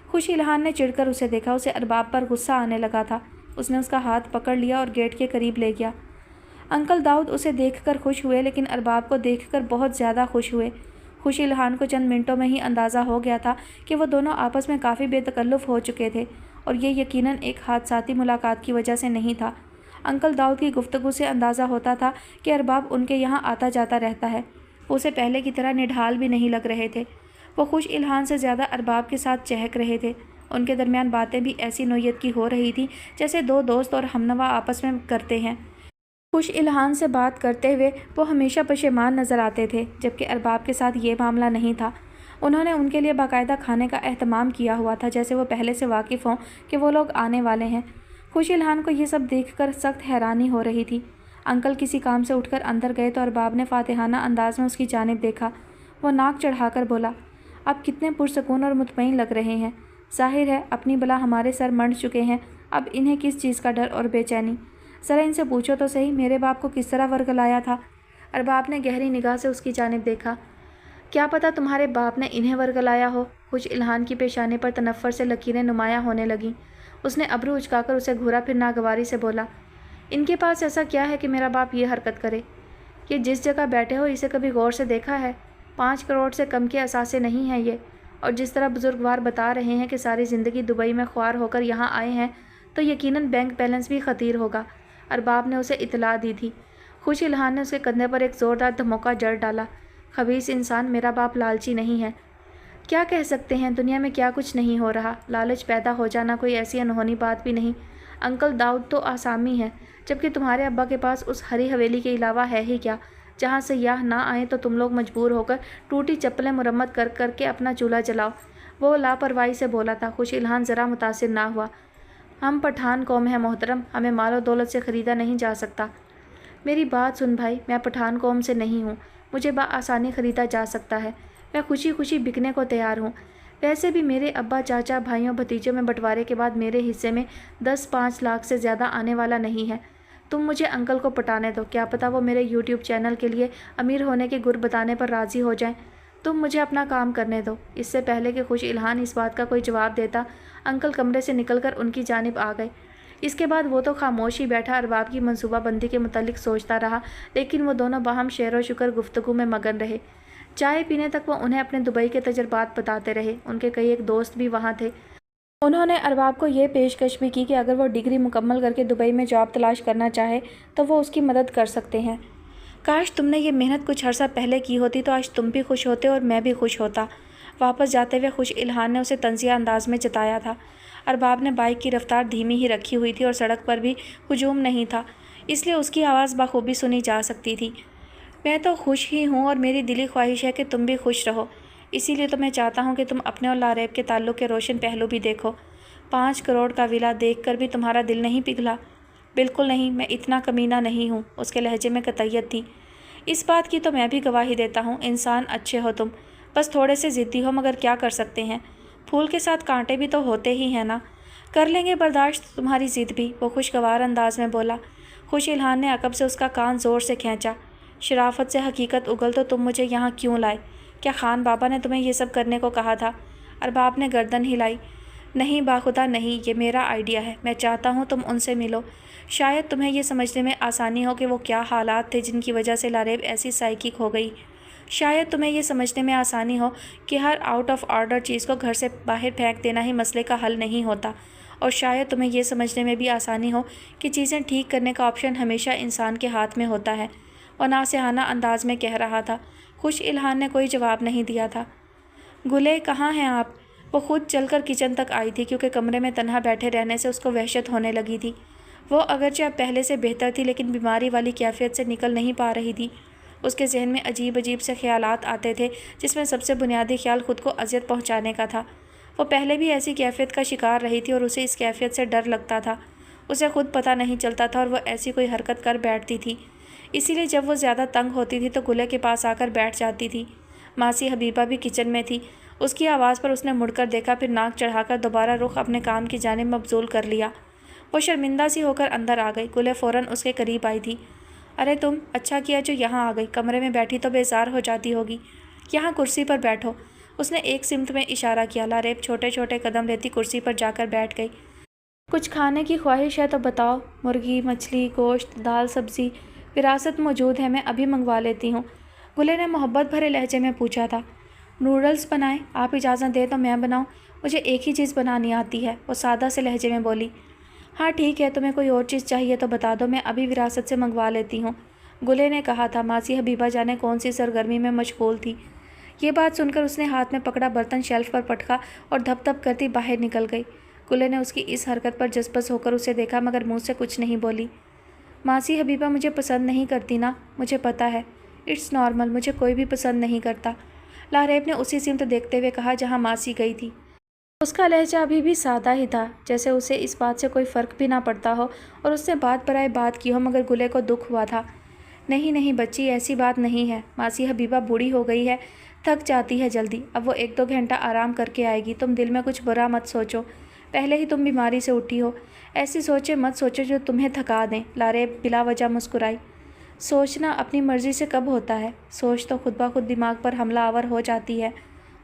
خوش الہان نے چڑھ کر اسے دیکھا، اسے ارباب پر غصہ آنے لگا تھا۔ اس نے اس کا ہاتھ پکڑ لیا اور گیٹ کے قریب لے گیا۔ انکل داؤد اسے دیکھ کر خوش ہوئے، لیکن ارباب کو دیکھ کر بہت زیادہ خوش ہوئے۔ خوش الہان کو چند منٹوں میں ہی اندازہ ہو گیا تھا کہ وہ دونوں آپس میں کافی بے تکلف ہو چکے تھے، اور یہ یقیناً ایک حادثاتی ملاقات کی وجہ سے نہیں تھا۔ انکل داؤد کی گفتگو سے اندازہ ہوتا تھا کہ ارباب ان کے یہاں آتا جاتا رہتا ہے۔ وہ اسے پہلے کی طرح نڈھال بھی نہیں لگ رہے تھے۔ وہ خوش الحان سے زیادہ ارباب کے ساتھ چہک رہے تھے۔ ان کے درمیان باتیں بھی ایسی نوعیت کی ہو رہی تھیں جیسے دو دوست اور ہمنوا آپس میں کرتے ہیں۔ خوش الحان سے بات کرتے ہوئے وہ ہمیشہ پشیمان نظر آتے تھے، جبکہ ارباب کے ساتھ یہ معاملہ نہیں تھا۔ انہوں نے ان کے لیے باقاعدہ کھانے کا اہتمام کیا ہوا تھا، جیسے وہ پہلے سے واقف ہوں کہ وہ لوگ آنے والے ہیں۔ خوش الحان کو یہ سب دیکھ کر سخت حیرانی ہو رہی تھی۔ انکل کسی کام سے اٹھ کر اندر گئے تو ارباب نے فاتحانہ انداز میں اس کی جانب دیکھا۔ وہ ناک چڑھا کر بولا، اب کتنے پرسکون اور مطمئن لگ رہے ہیں۔ ظاہر ہے اپنی بلا ہمارے سر منڈ چکے ہیں، اب انہیں کس چیز کا ڈر اور بے چینی۔ ذرا ان سے پوچھو تو صحیح میرے باپ کو کس طرح ورگلایا تھا۔ ارباب نے گہری نگاہ سے اس کی جانب دیکھا۔ کیا پتہ تمہارے باپ نے انہیں ورگلایا ہو۔ خوش الحان کی پیشانی پر تنفر سے لکیریں نمایاں ہونے لگیں۔ اس نے ابرو اچکا کر اسے گھورا، پھر ناگواری سے بولا، ان کے پاس ایسا کیا ہے کہ میرا باپ یہ حرکت کرے؟ یہ جس جگہ بیٹھے ہو اسے کبھی غور سے دیکھا ہے؟ 5 کروڑ سے کم کے اثاثے نہیں ہیں یہ، اور جس طرح بزرگوار بتا رہے ہیں کہ ساری زندگی دبئی میں خوار ہو کر یہاں آئے ہیں تو یقیناً بینک بیلنس بھی خطیر ہوگا۔ ارباب نے اسے اطلاع دی تھی۔ خوش الحان نے اس کے کندھے پر ایک زوردار دھموکہ جڑ ڈالا۔ خبیث انسان، میرا باپ لالچی نہیں ہے۔ کیا کہہ سکتے ہیں، دنیا میں کیا کچھ نہیں ہو رہا۔ لالچ پیدا ہو جانا کوئی ایسی انہونی بات بھی نہیں۔ انکل داؤد تو آسامی ہے، جبکہ تمہارے ابا کے پاس اس ہری حویلی کے علاوہ ہے ہی کیا، جہاں سیاح نہ آئیں تو تم لوگ مجبور ہو کر ٹوٹی چپلیں مرمت کر کر کے اپنا چولہا جلاؤ۔ وہ لاپرواہی سے بولا تھا۔ خوش الحان ذرا متاثر نہ ہوا۔ ہم پٹھان قوم ہیں محترم، ہمیں مال و دولت سے خریدا نہیں جا سکتا۔ میری بات سن بھائی، میں پٹھان قوم سے نہیں ہوں، مجھے بآسانی خریدا جا سکتا ہے۔ میں خوشی خوشی بکنے کو تیار ہوں۔ ویسے بھی میرے ابا، چاچا، بھائیوں، بھتیجوں میں بٹوارے کے بعد میرے حصے میں 10-5 لاکھ سے زیادہ آنے والا نہیں ہے۔ تم مجھے انکل کو پٹانے دو، کیا پتہ وہ میرے یوٹیوب چینل کے لیے امیر ہونے کے گر بتانے پر راضی ہو جائیں۔ تم مجھے اپنا کام کرنے دو۔ اس سے پہلے کہ خوش الحان اس بات کا کوئی جواب دیتا، انکل کمرے سے نکل کر ان کی جانب آ گئے۔ اس کے بعد وہ تو خاموش ہی بیٹھا ارباب کی منصوبہ بندی کے متعلق سوچتا رہا، لیکن وہ دونوں باہم شعر و شکر گفتگو میں مگن رہے۔ چائے پینے تک وہ انہیں اپنے دبئی کے تجربات بتاتے رہے۔ ان کے کئی ایک دوست بھی وہاں تھے۔ انہوں نے ارباب کو یہ پیشکش بھی کی کہ اگر وہ ڈگری مکمل کر کے دبئی میں جاب تلاش کرنا چاہے تو وہ اس کی مدد کر سکتے ہیں۔ کاش تم نے یہ محنت کچھ عرصہ پہلے کی ہوتی تو آج تم بھی خوش ہوتے اور میں بھی خوش ہوتا۔ واپس جاتے ہوئے خوش الحان نے اسے طنزیہ انداز میں جتایا تھا۔ ارباب نے بائک کی رفتار دھیمی ہی رکھی ہوئی تھی اور سڑک پر بھی ہجوم نہیں تھا، اس لیے اس کی آواز بخوبی سنی جا سکتی تھی۔ میں تو خوش ہی ہوں اور میری دلی خواہش ہے کہ تم بھی خوش رہو، اسی لیے تو میں چاہتا ہوں کہ تم اپنے اور لاریب کے تعلق کے روشن پہلو بھی دیکھو۔ 5 کروڑ کا ولا دیکھ کر بھی تمہارا دل نہیں پگھلا؟ بالکل نہیں، میں اتنا کمینہ نہیں ہوں۔ اس کے لہجے میں قطعیت تھی۔ اس بات کی تو میں بھی گواہی دیتا ہوں، انسان اچھے ہو تم، بس تھوڑے سے ضدی ہو، مگر کیا کر سکتے ہیں، پھول کے ساتھ کانٹے بھی تو ہوتے ہی ہیں نا۔ کر لیں گے برداشت تمہاری ضد بھی، وہ خوشگوار انداز میں بولا۔ خوش الحان نے عقب سے اس کا کان زور سے کھینچا۔ شرافت سے حقیقت اگل تو تم مجھے یہاں کیوں لائے؟ کیا خان بابا نے تمہیں یہ سب کرنے کو کہا تھا؟ ارباب نے گردن ہلائی۔ نہیں باخدا نہیں، یہ میرا آئیڈیا ہے۔ میں چاہتا ہوں تم ان سے ملو، شاید تمہیں یہ سمجھنے میں آسانی ہو کہ وہ کیا حالات تھے جن کی وجہ سے لاریب ایسی سائیکک ہو گئی۔ شاید تمہیں یہ سمجھنے میں آسانی ہو کہ ہر آؤٹ آف آرڈر چیز کو گھر سے باہر پھینک دینا ہی مسئلے کا حل نہیں ہوتا، اور شاید تمہیں یہ سمجھنے میں بھی آسانی ہو کہ چیزیں ٹھیک کرنے کا آپشن ہمیشہ انسان کے ہاتھ میں ہوتا ہے۔ وہ ناصحانہ انداز میں کہہ رہا تھا۔ خوش الحان نے کوئی جواب نہیں دیا تھا۔ گلے کہاں ہیں آپ؟ وہ خود چل کر کچن تک آئی تھی، کیونکہ کمرے میں تنہا بیٹھے رہنے سے اس کو وحشت ہونے لگی تھی۔ وہ اگرچہ اب پہلے سے بہتر تھی، لیکن بیماری والی کیفیت سے نکل نہیں پا رہی تھی۔ اس کے ذہن میں عجیب عجیب سے خیالات آتے تھے، جس میں سب سے بنیادی خیال خود کو اذیت پہنچانے کا تھا۔ وہ پہلے بھی ایسی کیفیت کا شکار رہی تھی اور اسے اس کیفیت سے ڈر لگتا تھا۔ اسے خود پتہ نہیں چلتا تھا اور وہ ایسی کوئی حرکت کر بیٹھتی تھی۔ اسی لیے جب وہ زیادہ تنگ ہوتی تھی تو گلے کے پاس آ کر بیٹھ جاتی تھی۔ ماسی حبیبہ بھی کچن میں تھی۔ اس کی آواز پر اس نے مڑ کر دیکھا، پھر ناک چڑھا کر دوبارہ رخ اپنے کام کی جانب مبذول کر لیا۔ وہ شرمندہ سی ہو کر اندر آ گئی۔ گلے فوراً اس کے قریب آئی تھی۔ ارے تم، اچھا کیا جو یہاں آ گئی، کمرے میں بیٹھی تو بیزار ہو جاتی ہوگی، یہاں کرسی پر بیٹھو۔ اس نے ایک سمت میں اشارہ کیا۔ لاریب چھوٹے چھوٹے قدم لیتی کرسی پر جا کر بیٹھ گئی۔ کچھ کھانے کی خواہش ہے تو بتاؤ، مرغی، مچھلی، گوشت، دال، سبزی، وراثت موجود ہے، میں ابھی منگوا لیتی ہوں۔ گلے نے محبت بھرے لہجے میں پوچھا تھا۔ نوڈلز بنائیں؟ آپ اجازت دیں تو میں بناؤں؟ مجھے ایک ہی چیز بنانی آتی ہے، وہ سادہ سے لہجے میں بولی۔ ہاں ٹھیک ہے، تمہیں کوئی اور چیز چاہیے تو بتا دو، میں ابھی وراثت سے منگوا لیتی ہوں، گلے نے کہا تھا۔ ماسی حبیبہ جانے کون سی سرگرمی میں مشغول تھی۔ یہ بات سن کر اس نے ہاتھ میں پکڑا برتن شیلف پر پٹکا اور دھپ دھپ کرتی باہر نکل گئی۔ گلے نے اس کی اس حرکت پر جذبس ہو کر اسے دیکھا مگر منہ سے کچھ نہیں بولی۔ ماسی حبیبہ مجھے پسند نہیں کرتی نا، مجھے پتہ ہے، اٹس نارمل، مجھے کوئی بھی پسند نہیں کرتا، لاریب نے اسی سمت دیکھتے ہوئے کہا جہاں ماسی گئی تھی۔ اس کا لہجہ ابھی بھی سادہ ہی تھا، جیسے اسے اس بات سے کوئی فرق بھی نہ پڑتا ہو اور اس نے بات برائے بات کی ہو، مگر گلے کو دکھ ہوا تھا۔ نہیں نہیں بچی، ایسی بات نہیں ہے، ماسی حبیبہ بوڑھی ہو گئی ہے، تھک جاتی ہے جلدی، اب وہ 1-2 گھنٹہ آرام کر کے آئے گی، تم دل میں کچھ برا مت سوچو، پہلے ہی تم بیماری سے اٹھی ہو، ایسی سوچیں مت سوچو جو تمہیں تھکا دیں، لاریب بلا وجہ مسکرائی۔ سوچنا اپنی مرضی سے کب ہوتا ہے، سوچ تو خود بخود دماغ پر حملہ آور ہو جاتی ہے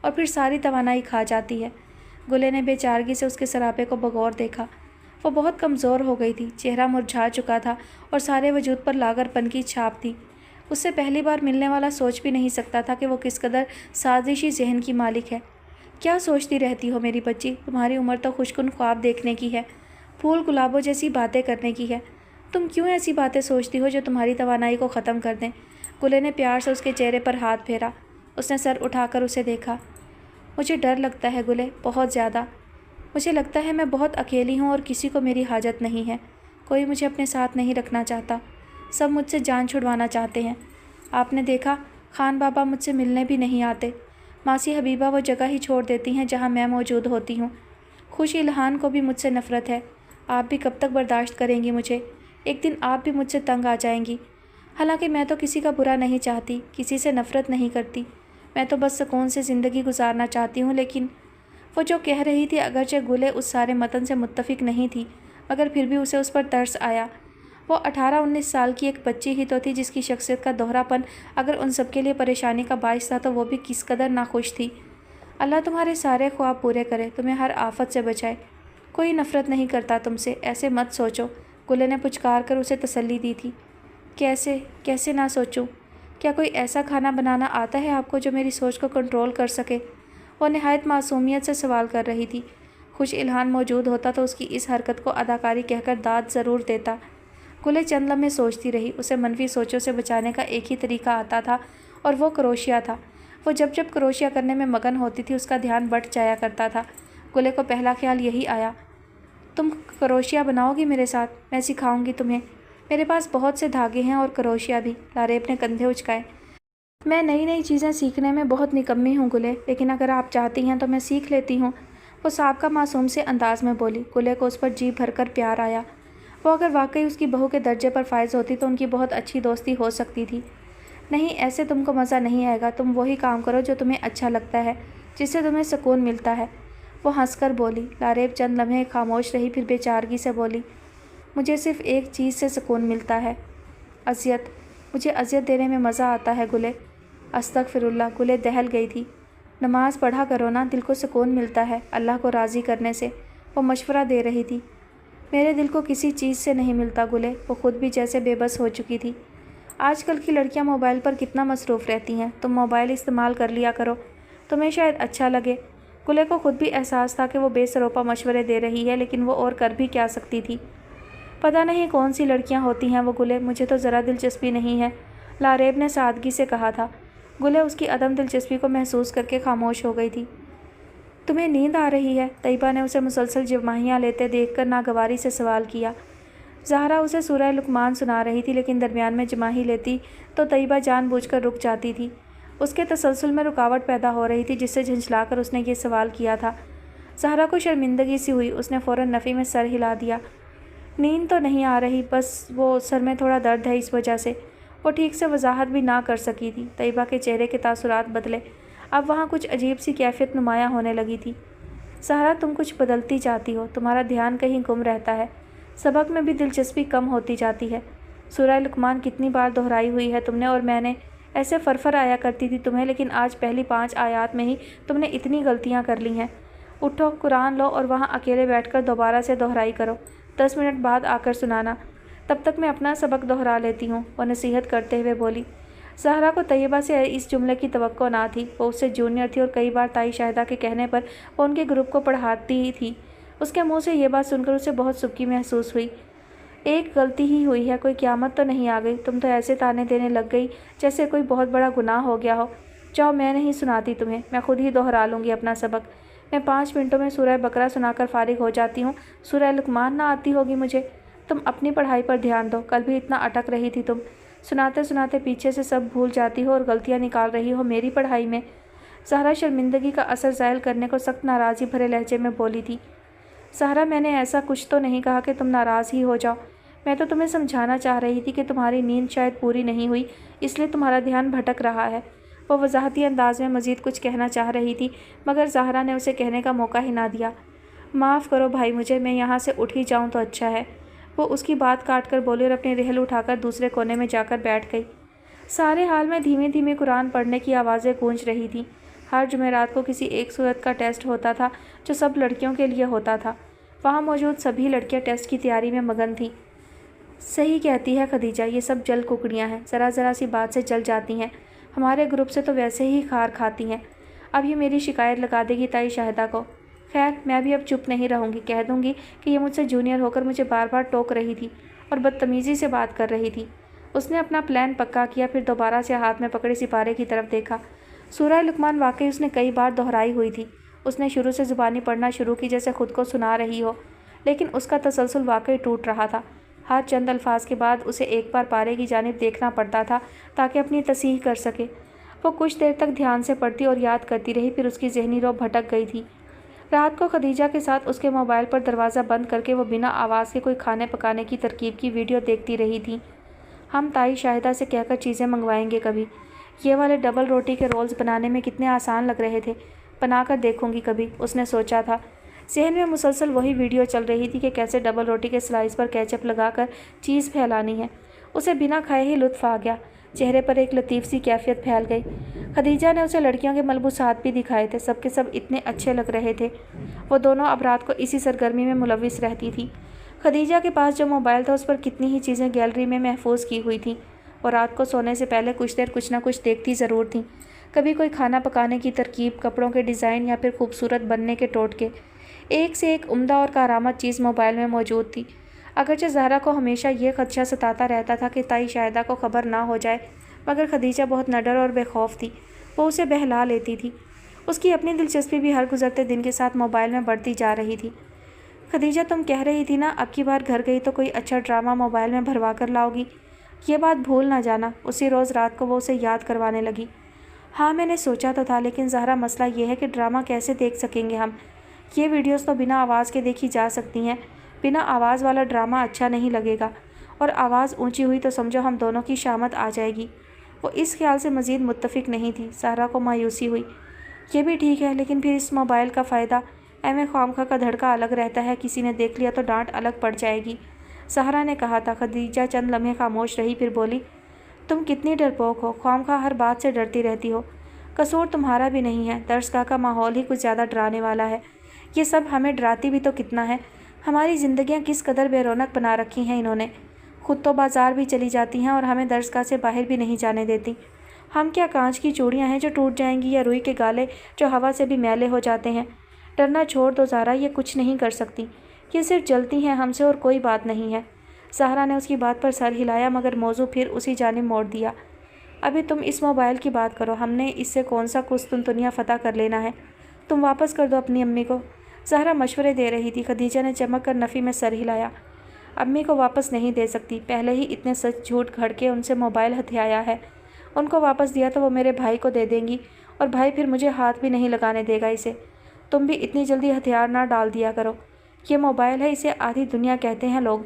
اور پھر ساری توانائی کھا جاتی ہے۔ گلے نے بے چارگی سے اس کے سراپے کو بغور دیکھا۔ وہ بہت کمزور ہو گئی تھی، چہرہ مرجھا چکا تھا اور سارے وجود پر لاغر پن کی چھاپ تھی۔ اس سے پہلی بار ملنے والا سوچ بھی نہیں سکتا تھا کہ وہ کس قدر سازشی ذہن کی مالک ہے۔ کیا سوچتی رہتی ہو میری بچی، تمہاری عمر تو خوشکن خواب دیکھنے کی ہے، پھول گلابوں جیسی باتیں کرنے کی ہے، تم کیوں ایسی باتیں سوچتی ہو جو تمہاری توانائی کو ختم کر دیں؟ گلے نے پیار سے اس کے چہرے پر ہاتھ پھیرا۔ اس نے سر اٹھا کر اسے دیکھا۔ مجھے ڈر لگتا ہے گلے، بہت زیادہ، مجھے لگتا ہے میں بہت اکیلی ہوں اور کسی کو میری حاجت نہیں ہے، کوئی مجھے اپنے ساتھ نہیں رکھنا چاہتا، سب مجھ سے جان چھڑوانا چاہتے ہیں۔ آپ نے دیکھا، خان بابا مجھ سے ملنے بھی نہیں آتے، ماسی حبیبہ وہ جگہ ہی چھوڑ دیتی ہیں جہاں میں موجود ہوتی ہوں، خوش الہان کو بھی مجھ سے نفرت ہے، آپ بھی کب تک برداشت کریں گی مجھے؟ ایک دن آپ بھی مجھ سے تنگ آ جائیں گی۔ حالانکہ میں تو کسی کا برا نہیں چاہتی، کسی سے نفرت نہیں کرتی، میں تو بس سکون سے زندگی گزارنا چاہتی ہوں، لیکن وہ جو کہہ رہی تھی، اگرچہ گلے اس سارے متن سے متفق نہیں تھی مگر پھر بھی اسے اس پر ترس آیا۔ وہ 18-19 سال کی ایک بچی ہی تو تھی جس کی شخصیت کا دوہرا پن اگر ان سب کے لیے پریشانی کا باعث تھا تو وہ بھی کس قدر ناخوش تھی۔ اللہ تمہارے سارے خواب پورے کرے، تمہیں ہر آفت سے بچائے، کوئی نفرت نہیں کرتا تم سے، ایسے مت سوچو، گلے نے پچکار کر اسے تسلی دی تھی۔ کیسے نہ سوچوں؟ کیا کوئی ایسا کھانا بنانا آتا ہے آپ کو جو میری سوچ کو کنٹرول کر سکے؟ وہ نہایت معصومیت سے سوال کر رہی تھی۔ خوش الہان موجود ہوتا تو اس کی اس حرکت کو اداکاری کہہ کر داد ضرور دیتا۔ گلے چند لمحے سوچتی رہی، اسے منفی سوچوں سے بچانے کا ایک ہی طریقہ آتا تھا اور وہ کروشیا تھا۔ وہ جب کروشیا کرنے میں مگن ہوتی تھی اس کا دھیان بٹ جایا کرتا تھا۔ گلے کو پہلا خیال یہی آیا، تم کروشیا بناؤ گی میرے ساتھ؟ میں سکھاؤں گی تمہیں، میرے پاس بہت سے دھاگے ہیں اور کروشیا بھی، لاریب نے کندھے اچکائے۔ میں نئی چیزیں سیکھنے میں بہت نکمی ہوں گلے، لیکن اگر آپ چاہتی ہیں تو میں سیکھ لیتی ہوں، وہ سابقہ معصوم سے انداز میں بولی۔ گلے کو اس پر جی بھر کر پیار آیا، وہ اگر واقعی اس کی بہو کے درجے پر فائز ہوتی تو ان کی بہت اچھی دوستی ہو سکتی تھی۔ نہیں، ایسے تم کو مزہ نہیں آئے گا، تم وہی کام کرو جو تمہیں اچھا لگتا ہے، جس سے تمہیں سکون ملتا ہے، وہ ہنس کر بولی۔ لاریب چند لمحے خاموش رہی، پھر بے چارگی سے بولی، مجھے صرف ایک چیز سے سکون ملتا ہے، اذیت، مجھے اذیت دینے میں مزہ آتا ہے گلے۔ استغفر اللہ، گلے دہل گئی تھی۔ نماز پڑھا کرو نا، دل کو سکون ملتا ہے اللہ کو راضی کرنے سے، وہ مشورہ دے رہی تھی۔ میرے دل کو کسی چیز سے نہیں ملتا گلے، وہ خود بھی جیسے بے بس ہو چکی تھی۔ آج کل کی لڑکیاں موبائل پر کتنا مصروف رہتی ہیں، تم موبائل استعمال کر لیا کرو، تمہیں شاید اچھا لگے۔ گلے کو خود بھی احساس تھا کہ وہ بے سروپا مشورے دے رہی ہے، لیکن وہ اور کر بھی کیا سکتی تھی؟ پتہ نہیں کون سی لڑکیاں ہوتی ہیں وہ گلے، مجھے تو ذرا دلچسپی نہیں ہے، لاریب نے سادگی سے کہا تھا۔ گلے اس کی عدم دلچسپی کو محسوس کر کے خاموش ہو گئی تھی۔ تمہیں نیند آ رہی ہے؟ طیبہ نے اسے مسلسل جماہیاں لیتے دیکھ کر ناگواری سے سوال کیا۔ زہرا اسے سورہ لقمان سنا رہی تھی، لیکن درمیان میں جماہی لیتی تو طیبہ جان بوجھ کر رک جاتی تھی۔ اس کے تسلسل میں رکاوٹ پیدا ہو رہی تھی جس سے جھنجھلا کر اس نے یہ سوال کیا تھا۔ زہرا کو شرمندگی سی ہوئی، اس نے فوراً نفی میں سر ہلا دیا۔ نیند تو نہیں آ رہی، بس وہ سر میں تھوڑا درد ہے اس وجہ سے، وہ ٹھیک سے وضاحت بھی نہ کر سکی تھی۔ طیبہ کے چہرے کے تاثرات بدلے، اب وہاں کچھ عجیب سی کیفیت نمایاں ہونے لگی تھی۔ زہرا تم کچھ بدلتی جاتی ہو، تمہارا دھیان کہیں گم رہتا ہے، سبق میں بھی دلچسپی کم ہوتی جاتی ہے۔ سورہ لقمان کتنی بار دہرائی ہوئی ہے تم نے، اور میں نے ایسے فرفر آیا کرتی تھی تمہیں، لیکن آج پہلی 5 آیات میں ہی تم نے اتنی غلطیاں کر لی ہیں۔ اٹھو، قرآن لو اور وہاں اکیلے بیٹھ کر دوبارہ سے دہرائی کرو، 10 منٹ بعد آ کر سنانا، تب تک میں اپنا سبق دہرا لیتی ہوں، وہ نصیحت کرتے ہوئے بولی۔ زہرا کو طیبہ سے اس جملے کی توقع نہ تھی، وہ اس سے جونیئر تھی اور کئی بار تائی شاہدہ کے کہنے پر وہ ان کے گروپ کو پڑھاتی ہی تھی۔ اس کے منہ سے یہ بات سن کر اسے بہت سبکی محسوس ہوئی۔ ایک غلطی ہی ہوئی ہے، کوئی قیامت تو نہیں آ گئی؟ تم تو ایسے تانے دینے لگ گئی جیسے کوئی بہت بڑا گناہ ہو گیا ہو۔ جاؤ، میں نہیں سناتی تمہیں، میں خود ہی دہرا لوں گی اپنا سبق۔ میں 5 منٹوں میں سورہ بقرہ سنا کر فارغ ہو جاتی ہوں، سورہ لقمان نہ آتی ہوگی مجھے؟ تم اپنی پڑھائی پر دھیان دو، کل بھی اتنا اٹک رہی تھی تم۔ سناتے سناتے پیچھے سے سب بھول جاتی ہو اور غلطیاں نکال رہی ہو میری پڑھائی میں۔ زہرا شرمندگی کا اثر زائل کرنے کو سخت ناراضی بھرے لہجے میں بولی تھی۔ زہرا، میں نے ایسا کچھ تو نہیں کہا کہ تم ناراض ہی ہو جاؤ۔ میں تو تمہیں سمجھانا چاہ رہی تھی کہ تمہاری نیند شاید پوری نہیں ہوئی، اس لیے تمہارا دھیان بھٹک رہا ہے۔ وہ وضاحتی انداز میں مزید کچھ کہنا چاہ رہی تھی مگر زہرا نے اسے کہنے کا موقع ہی نہ دیا۔ معاف کرو بھائی مجھے، میں یہاں سے اٹھ ہی جاؤں تو اچھا ہے، وہ اس کی بات کاٹ کر بولی اور اپنی رحل اٹھا کر دوسرے کونے میں جا کر بیٹھ گئی۔ سارے حال میں دھیمے دھیمے قرآن پڑھنے کی آوازیں گونج رہی تھیں۔ ہر جمعرات کو کسی ایک سورت کا ٹیسٹ ہوتا تھا جو سب لڑکیوں کے لیے ہوتا تھا۔ وہاں موجود سبھی لڑکیاں ٹیسٹ کی تیاری میں مگن تھیں۔ صحیح کہتی ہے خدیجہ، یہ سب جل ککڑیاں ہیں، ذرا ذرا سی بات سے جل جاتی ہیں۔ ہمارے گروپ سے تو ویسے ہی خار کھاتی ہیں، اب یہ میری شکایت لگا دے گی تائی شاہدہ کو۔ خیر، میں بھی اب چپ نہیں رہوں گی، کہہ دوں گی کہ یہ مجھ سے جونیئر ہو کر مجھے بار بار ٹوک رہی تھی اور بدتمیزی سے بات کر رہی تھی۔ اس نے اپنا پلان پکا کیا، پھر دوبارہ سے ہاتھ میں پکڑے سپارے کی طرف دیکھا۔ سورہ لقمان واقعی اس نے کئی بار دہرائی ہوئی تھی۔ اس نے شروع سے زبانی پڑھنا شروع کی جیسے خود کو سنا رہی ہو، لیکن اس کا تسلسل واقعی ٹوٹ رہا تھا۔ ہر چند الفاظ کے بعد اسے ایک بار پارے کی جانب دیکھنا پڑتا تھا تاکہ اپنی تصحیح کر سکے۔ وہ کچھ دیر تک دھیان سے پڑھتی اور یاد کرتی رہی، پھر اس کی ذہنی رو بھٹک گئی تھی۔ رات کو خدیجہ کے ساتھ اس کے موبائل پر دروازہ بند کر کے وہ بنا آواز کے کوئی کھانے پکانے کی ترکیب کی ویڈیو دیکھتی رہی تھی۔ ہم تائی شاہدہ سے کہہ کر چیزیں منگوائیں گے کبھی، یہ والے ڈبل روٹی کے رولز بنانے میں کتنے آسان لگ رہے تھے، بنا کر دیکھوں گی کبھی، اس نے سوچا تھا۔ ذہن میں مسلسل وہی ویڈیو چل رہی تھی کہ کیسے ڈبل روٹی کے سلائس پر کیچپ لگا کر چیز پھیلانی ہے۔ اسے بنا کھائے ہی لطف آ گیا، چہرے پر ایک لطیف سی کیفیت پھیل گئی۔ خدیجہ نے اسے لڑکیوں کے ملبوسات بھی دکھائے تھے، سب کے سب اتنے اچھے لگ رہے تھے۔ وہ دونوں اب رات کو اسی سرگرمی میں ملوث رہتی تھی۔ خدیجہ کے پاس جو موبائل تھا اس پر کتنی ہی چیزیں گیلری میں محفوظ کی ہوئی تھیں۔ وہ رات کو سونے سے پہلے کچھ دیر کچھ نہ کچھ دیکھتی ضرور تھیں، کبھی کوئی کھانا پکانے کی ترکیب، کپڑوں کے ڈیزائن یا پھر خوبصورت بننے کے ٹوٹکے۔ ایک سے ایک عمدہ اور کارآمد چیز موبائل میں موجود تھی۔ اگرچہ زہرا کو ہمیشہ یہ خدشہ ستاتا رہتا تھا کہ تائی شاہدہ کو خبر نہ ہو جائے، مگر خدیجہ بہت نڈر اور بے خوف تھی، وہ اسے بہلا لیتی تھی۔ اس کی اپنی دلچسپی بھی ہر گزرتے دن کے ساتھ موبائل میں بڑھتی جا رہی تھی۔ خدیجہ، تم کہہ رہی تھی نا اب کی بار گھر گئی تو کوئی اچھا ڈرامہ موبائل میں بھروا کر لاؤ گی، یہ بات بھول نہ جانا۔ اسی روز رات کو وہ اسے یاد کروانے لگی۔ ہاں میں نے سوچا تو تھا، لیکن زہرا مسئلہ یہ ہے کہ ڈرامہ کیسے دیکھ سکیں گے ہم؟ یہ ویڈیوز تو بنا آواز کے دیکھی جا سکتی ہیں، بنا آواز والا ڈرامہ اچھا نہیں لگے گا، اور آواز اونچی ہوئی تو سمجھو ہم دونوں کی شامت آ جائے گی۔ وہ اس خیال سے مزید متفق نہیں تھی۔ زہرا کو مایوسی ہوئی۔ یہ بھی ٹھیک ہے، لیکن پھر اس موبائل کا فائدہ؟ میں خوامخواہ کا دھڑکا الگ رہتا ہے، کسی نے دیکھ لیا تو ڈانٹ الگ پڑ جائے گی، زہرا نے کہا تھا۔ خدیجہ چند لمحے خاموش رہی، پھر بولی، تم کتنی ڈرپوک ہو، خوامخواہ ہر بات سے ڈرتی رہتی ہو۔ قصور تمہارا بھی نہیں ہے، درسگاہ کا ماحول ہی کچھ زیادہ ڈرانے والا ہے۔ یہ سب ہمیں ڈراتی بھی تو کتنا ہے، ہماری زندگیاں کس قدر بے رونق بنا رکھی ہیں انہوں نے۔ خود تو بازار بھی چلی جاتی ہیں اور ہمیں درسگاہ سے باہر بھی نہیں جانے دیتی۔ ہم کیا کانچ کی چوڑیاں ہیں جو ٹوٹ جائیں گی، یا روئی کے گالے جو ہوا سے بھی میلے ہو جاتے ہیں؟ ڈرنا چھوڑ دو زہرا، یہ کچھ نہیں کر سکتی، یہ صرف جلتی ہیں ہم سے اور کوئی بات نہیں ہے۔ زہرا نے اس کی بات پر سر ہلایا مگر موضوع پھر اسی جانب موڑ دیا۔ ابھی تم اس موبائل کی بات کرو، ہم نے اس سے کون سا قسطنطنیہ فتح کر لینا ہے؟ تم واپس کر دو اپنی امی کو، زہرا مشورے دے رہی تھی۔ خدیجہ نے چمک کر نفی میں سر ہلایا۔ امی کو واپس نہیں دے سکتی، پہلے ہی اتنے سچ جھوٹ گھڑ کے ان سے موبائل ہتھیایا ہے۔ ان کو واپس دیا تو وہ میرے بھائی کو دے دیں گی، اور بھائی پھر مجھے ہاتھ بھی نہیں لگانے دے گا اسے۔ تم بھی اتنی جلدی ہتھیار نہ ڈال دیا کرو۔ یہ موبائل ہے، اسے آدھی دنیا کہتے ہیں لوگ۔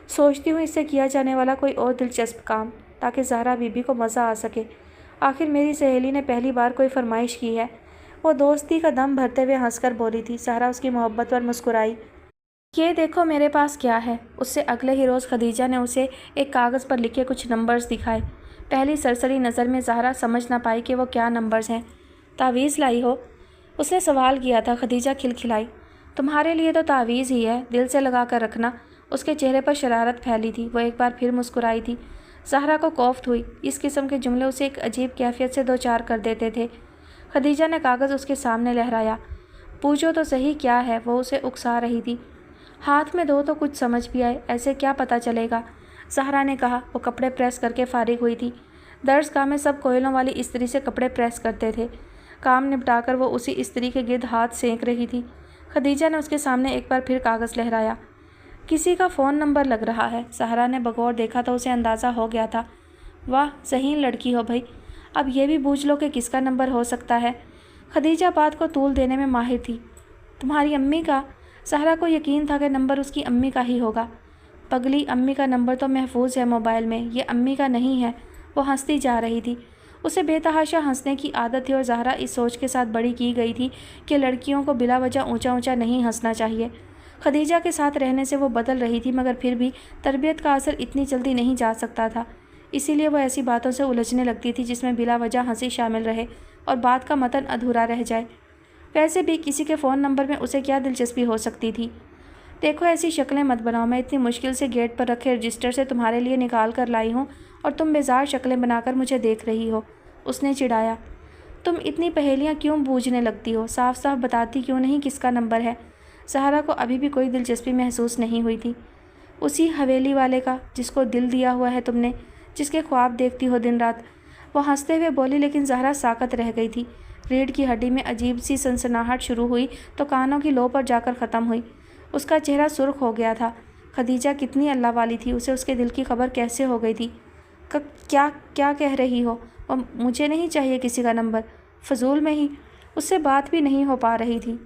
سوچتی ہوں اس سے کیا جانے والا کوئی اور دلچسپ کام، تاکہ زہرا بی بی کو مزہ آ سکے۔ آخر میری سہیلی نے پہلی بار کوئی فرمائش کی ہے۔ وہ دوستی کا دم بھرتے ہوئے ہنس کر بولی تھی۔ زہرا اس کی محبت پر مسکرائی۔ یہ دیکھو میرے پاس کیا ہے۔ اس سے اگلے ہی روز خدیجہ نے اسے ایک کاغذ پر لکھے کچھ نمبرز دکھائے۔ پہلی سرسری نظر میں زہرا سمجھ نہ پائی کہ وہ کیا نمبرز ہیں۔ تعویذ لائی ہو؟ اس نے سوال کیا تھا۔ خدیجہ کھلکھلائی۔ تمہارے لیے تو تعویذ ہی ہے، دل سے لگا کر رکھنا۔ اس کے چہرے پر شرارت پھیلی تھی، وہ ایک بار پھر مسکرائی تھی۔ زہرا کو کوفت ہوئی، اس قسم کے جملے اسے ایک عجیب کیفیت سے دوچار کر دیتے تھے۔ خدیجہ نے کاغذ اس کے سامنے لہرایا۔ پوچھو تو صحیح کیا ہے، وہ اسے اکسا رہی تھی۔ ہاتھ میں دو تو کچھ سمجھ بھی آئے، ایسے کیا پتہ چلے گا، زہرا نے کہا۔ وہ کپڑے پریس کر کے فارغ ہوئی تھی۔ درس گاہ میں سب کوئلوں والی استری سے کپڑے پریس کرتے تھے۔ کام نپٹا کر وہ اسی استری کے گرد ہاتھ سینک رہی تھی۔ خدیجہ نے اس کے سامنے ایک بار پھر کاغذ لہرایا۔ کسی کا فون نمبر لگ رہا ہے۔ زہرا نے بغور دیکھا تو اسے اندازہ ہو گیا تھا۔ واہ، ذہین لڑکی ہو بھائی، اب یہ بھی بوجھ لو کہ کس کا نمبر ہو سکتا ہے۔ خدیجہ بات کو طول دینے میں ماہر تھی۔ تمہاری امی کا؟ زہرا کو یقین تھا کہ نمبر اس کی امی کا ہی ہوگا۔ پگلی، امی کا نمبر تو محفوظ ہے موبائل میں، یہ امی کا نہیں ہے۔ وہ ہنستی جا رہی تھی۔ اسے بے تحاشا ہنسنے کی عادت تھی اور زہرا اس سوچ کے ساتھ بڑی کی گئی تھی کہ لڑکیوں کو بلا وجہ اونچا اونچا نہیں ہنسنا چاہیے۔ خدیجہ کے ساتھ رہنے سے وہ بدل رہی تھی، مگر پھر بھی تربیت کا اثر اتنی جلدی نہیں جا سکتا تھا، اسی لیے وہ ایسی باتوں سے الجھنے لگتی تھی جس میں بلا وجہ ہنسی شامل رہے اور بات کا متن ادھورا رہ جائے۔ ویسے بھی کسی کے فون نمبر میں اسے کیا دلچسپی ہو سکتی تھی؟ دیکھو ایسی شکلیں مت بناؤ، میں اتنی مشکل سے گیٹ پر رکھے رجسٹر سے تمہارے لیے نکال کر لائی ہوں اور تم بیزار شکلیں بنا کر مجھے دیکھ رہی ہو، اس نے چڑھایا۔ تم اتنی پہیلیاں کیوں بوجھنے لگتی ہو؟ صاف صاف بتاتی کیوں نہیں کس کا نمبر ہے؟ زہرا کو ابھی بھی کوئی دلچسپی محسوس نہیں ہوئی تھی۔ اسی حویلی والے کا جس کو دل دیا ہوا ہے تم نے، جس کے خواب دیکھتی ہو دن رات، وہ ہنستے ہوئے بولی، لیکن زہرا ساکت رہ گئی تھی۔ ریڑھ کی ہڈی میں عجیب سی سنسناہٹ شروع ہوئی تو کانوں کی لو پر جا کر ختم ہوئی۔ اس کا چہرہ سرخ ہو گیا تھا۔ خدیجہ کتنی اللہ والی تھی، اسے اس کے دل کی خبر کیسے ہو گئی تھی؟ کیا کہہ رہی ہو؟ مجھے نہیں چاہیے کسی کا نمبر، فضول میں ہی۔ اس سے بات بھی نہیں ہو پا رہی تھی۔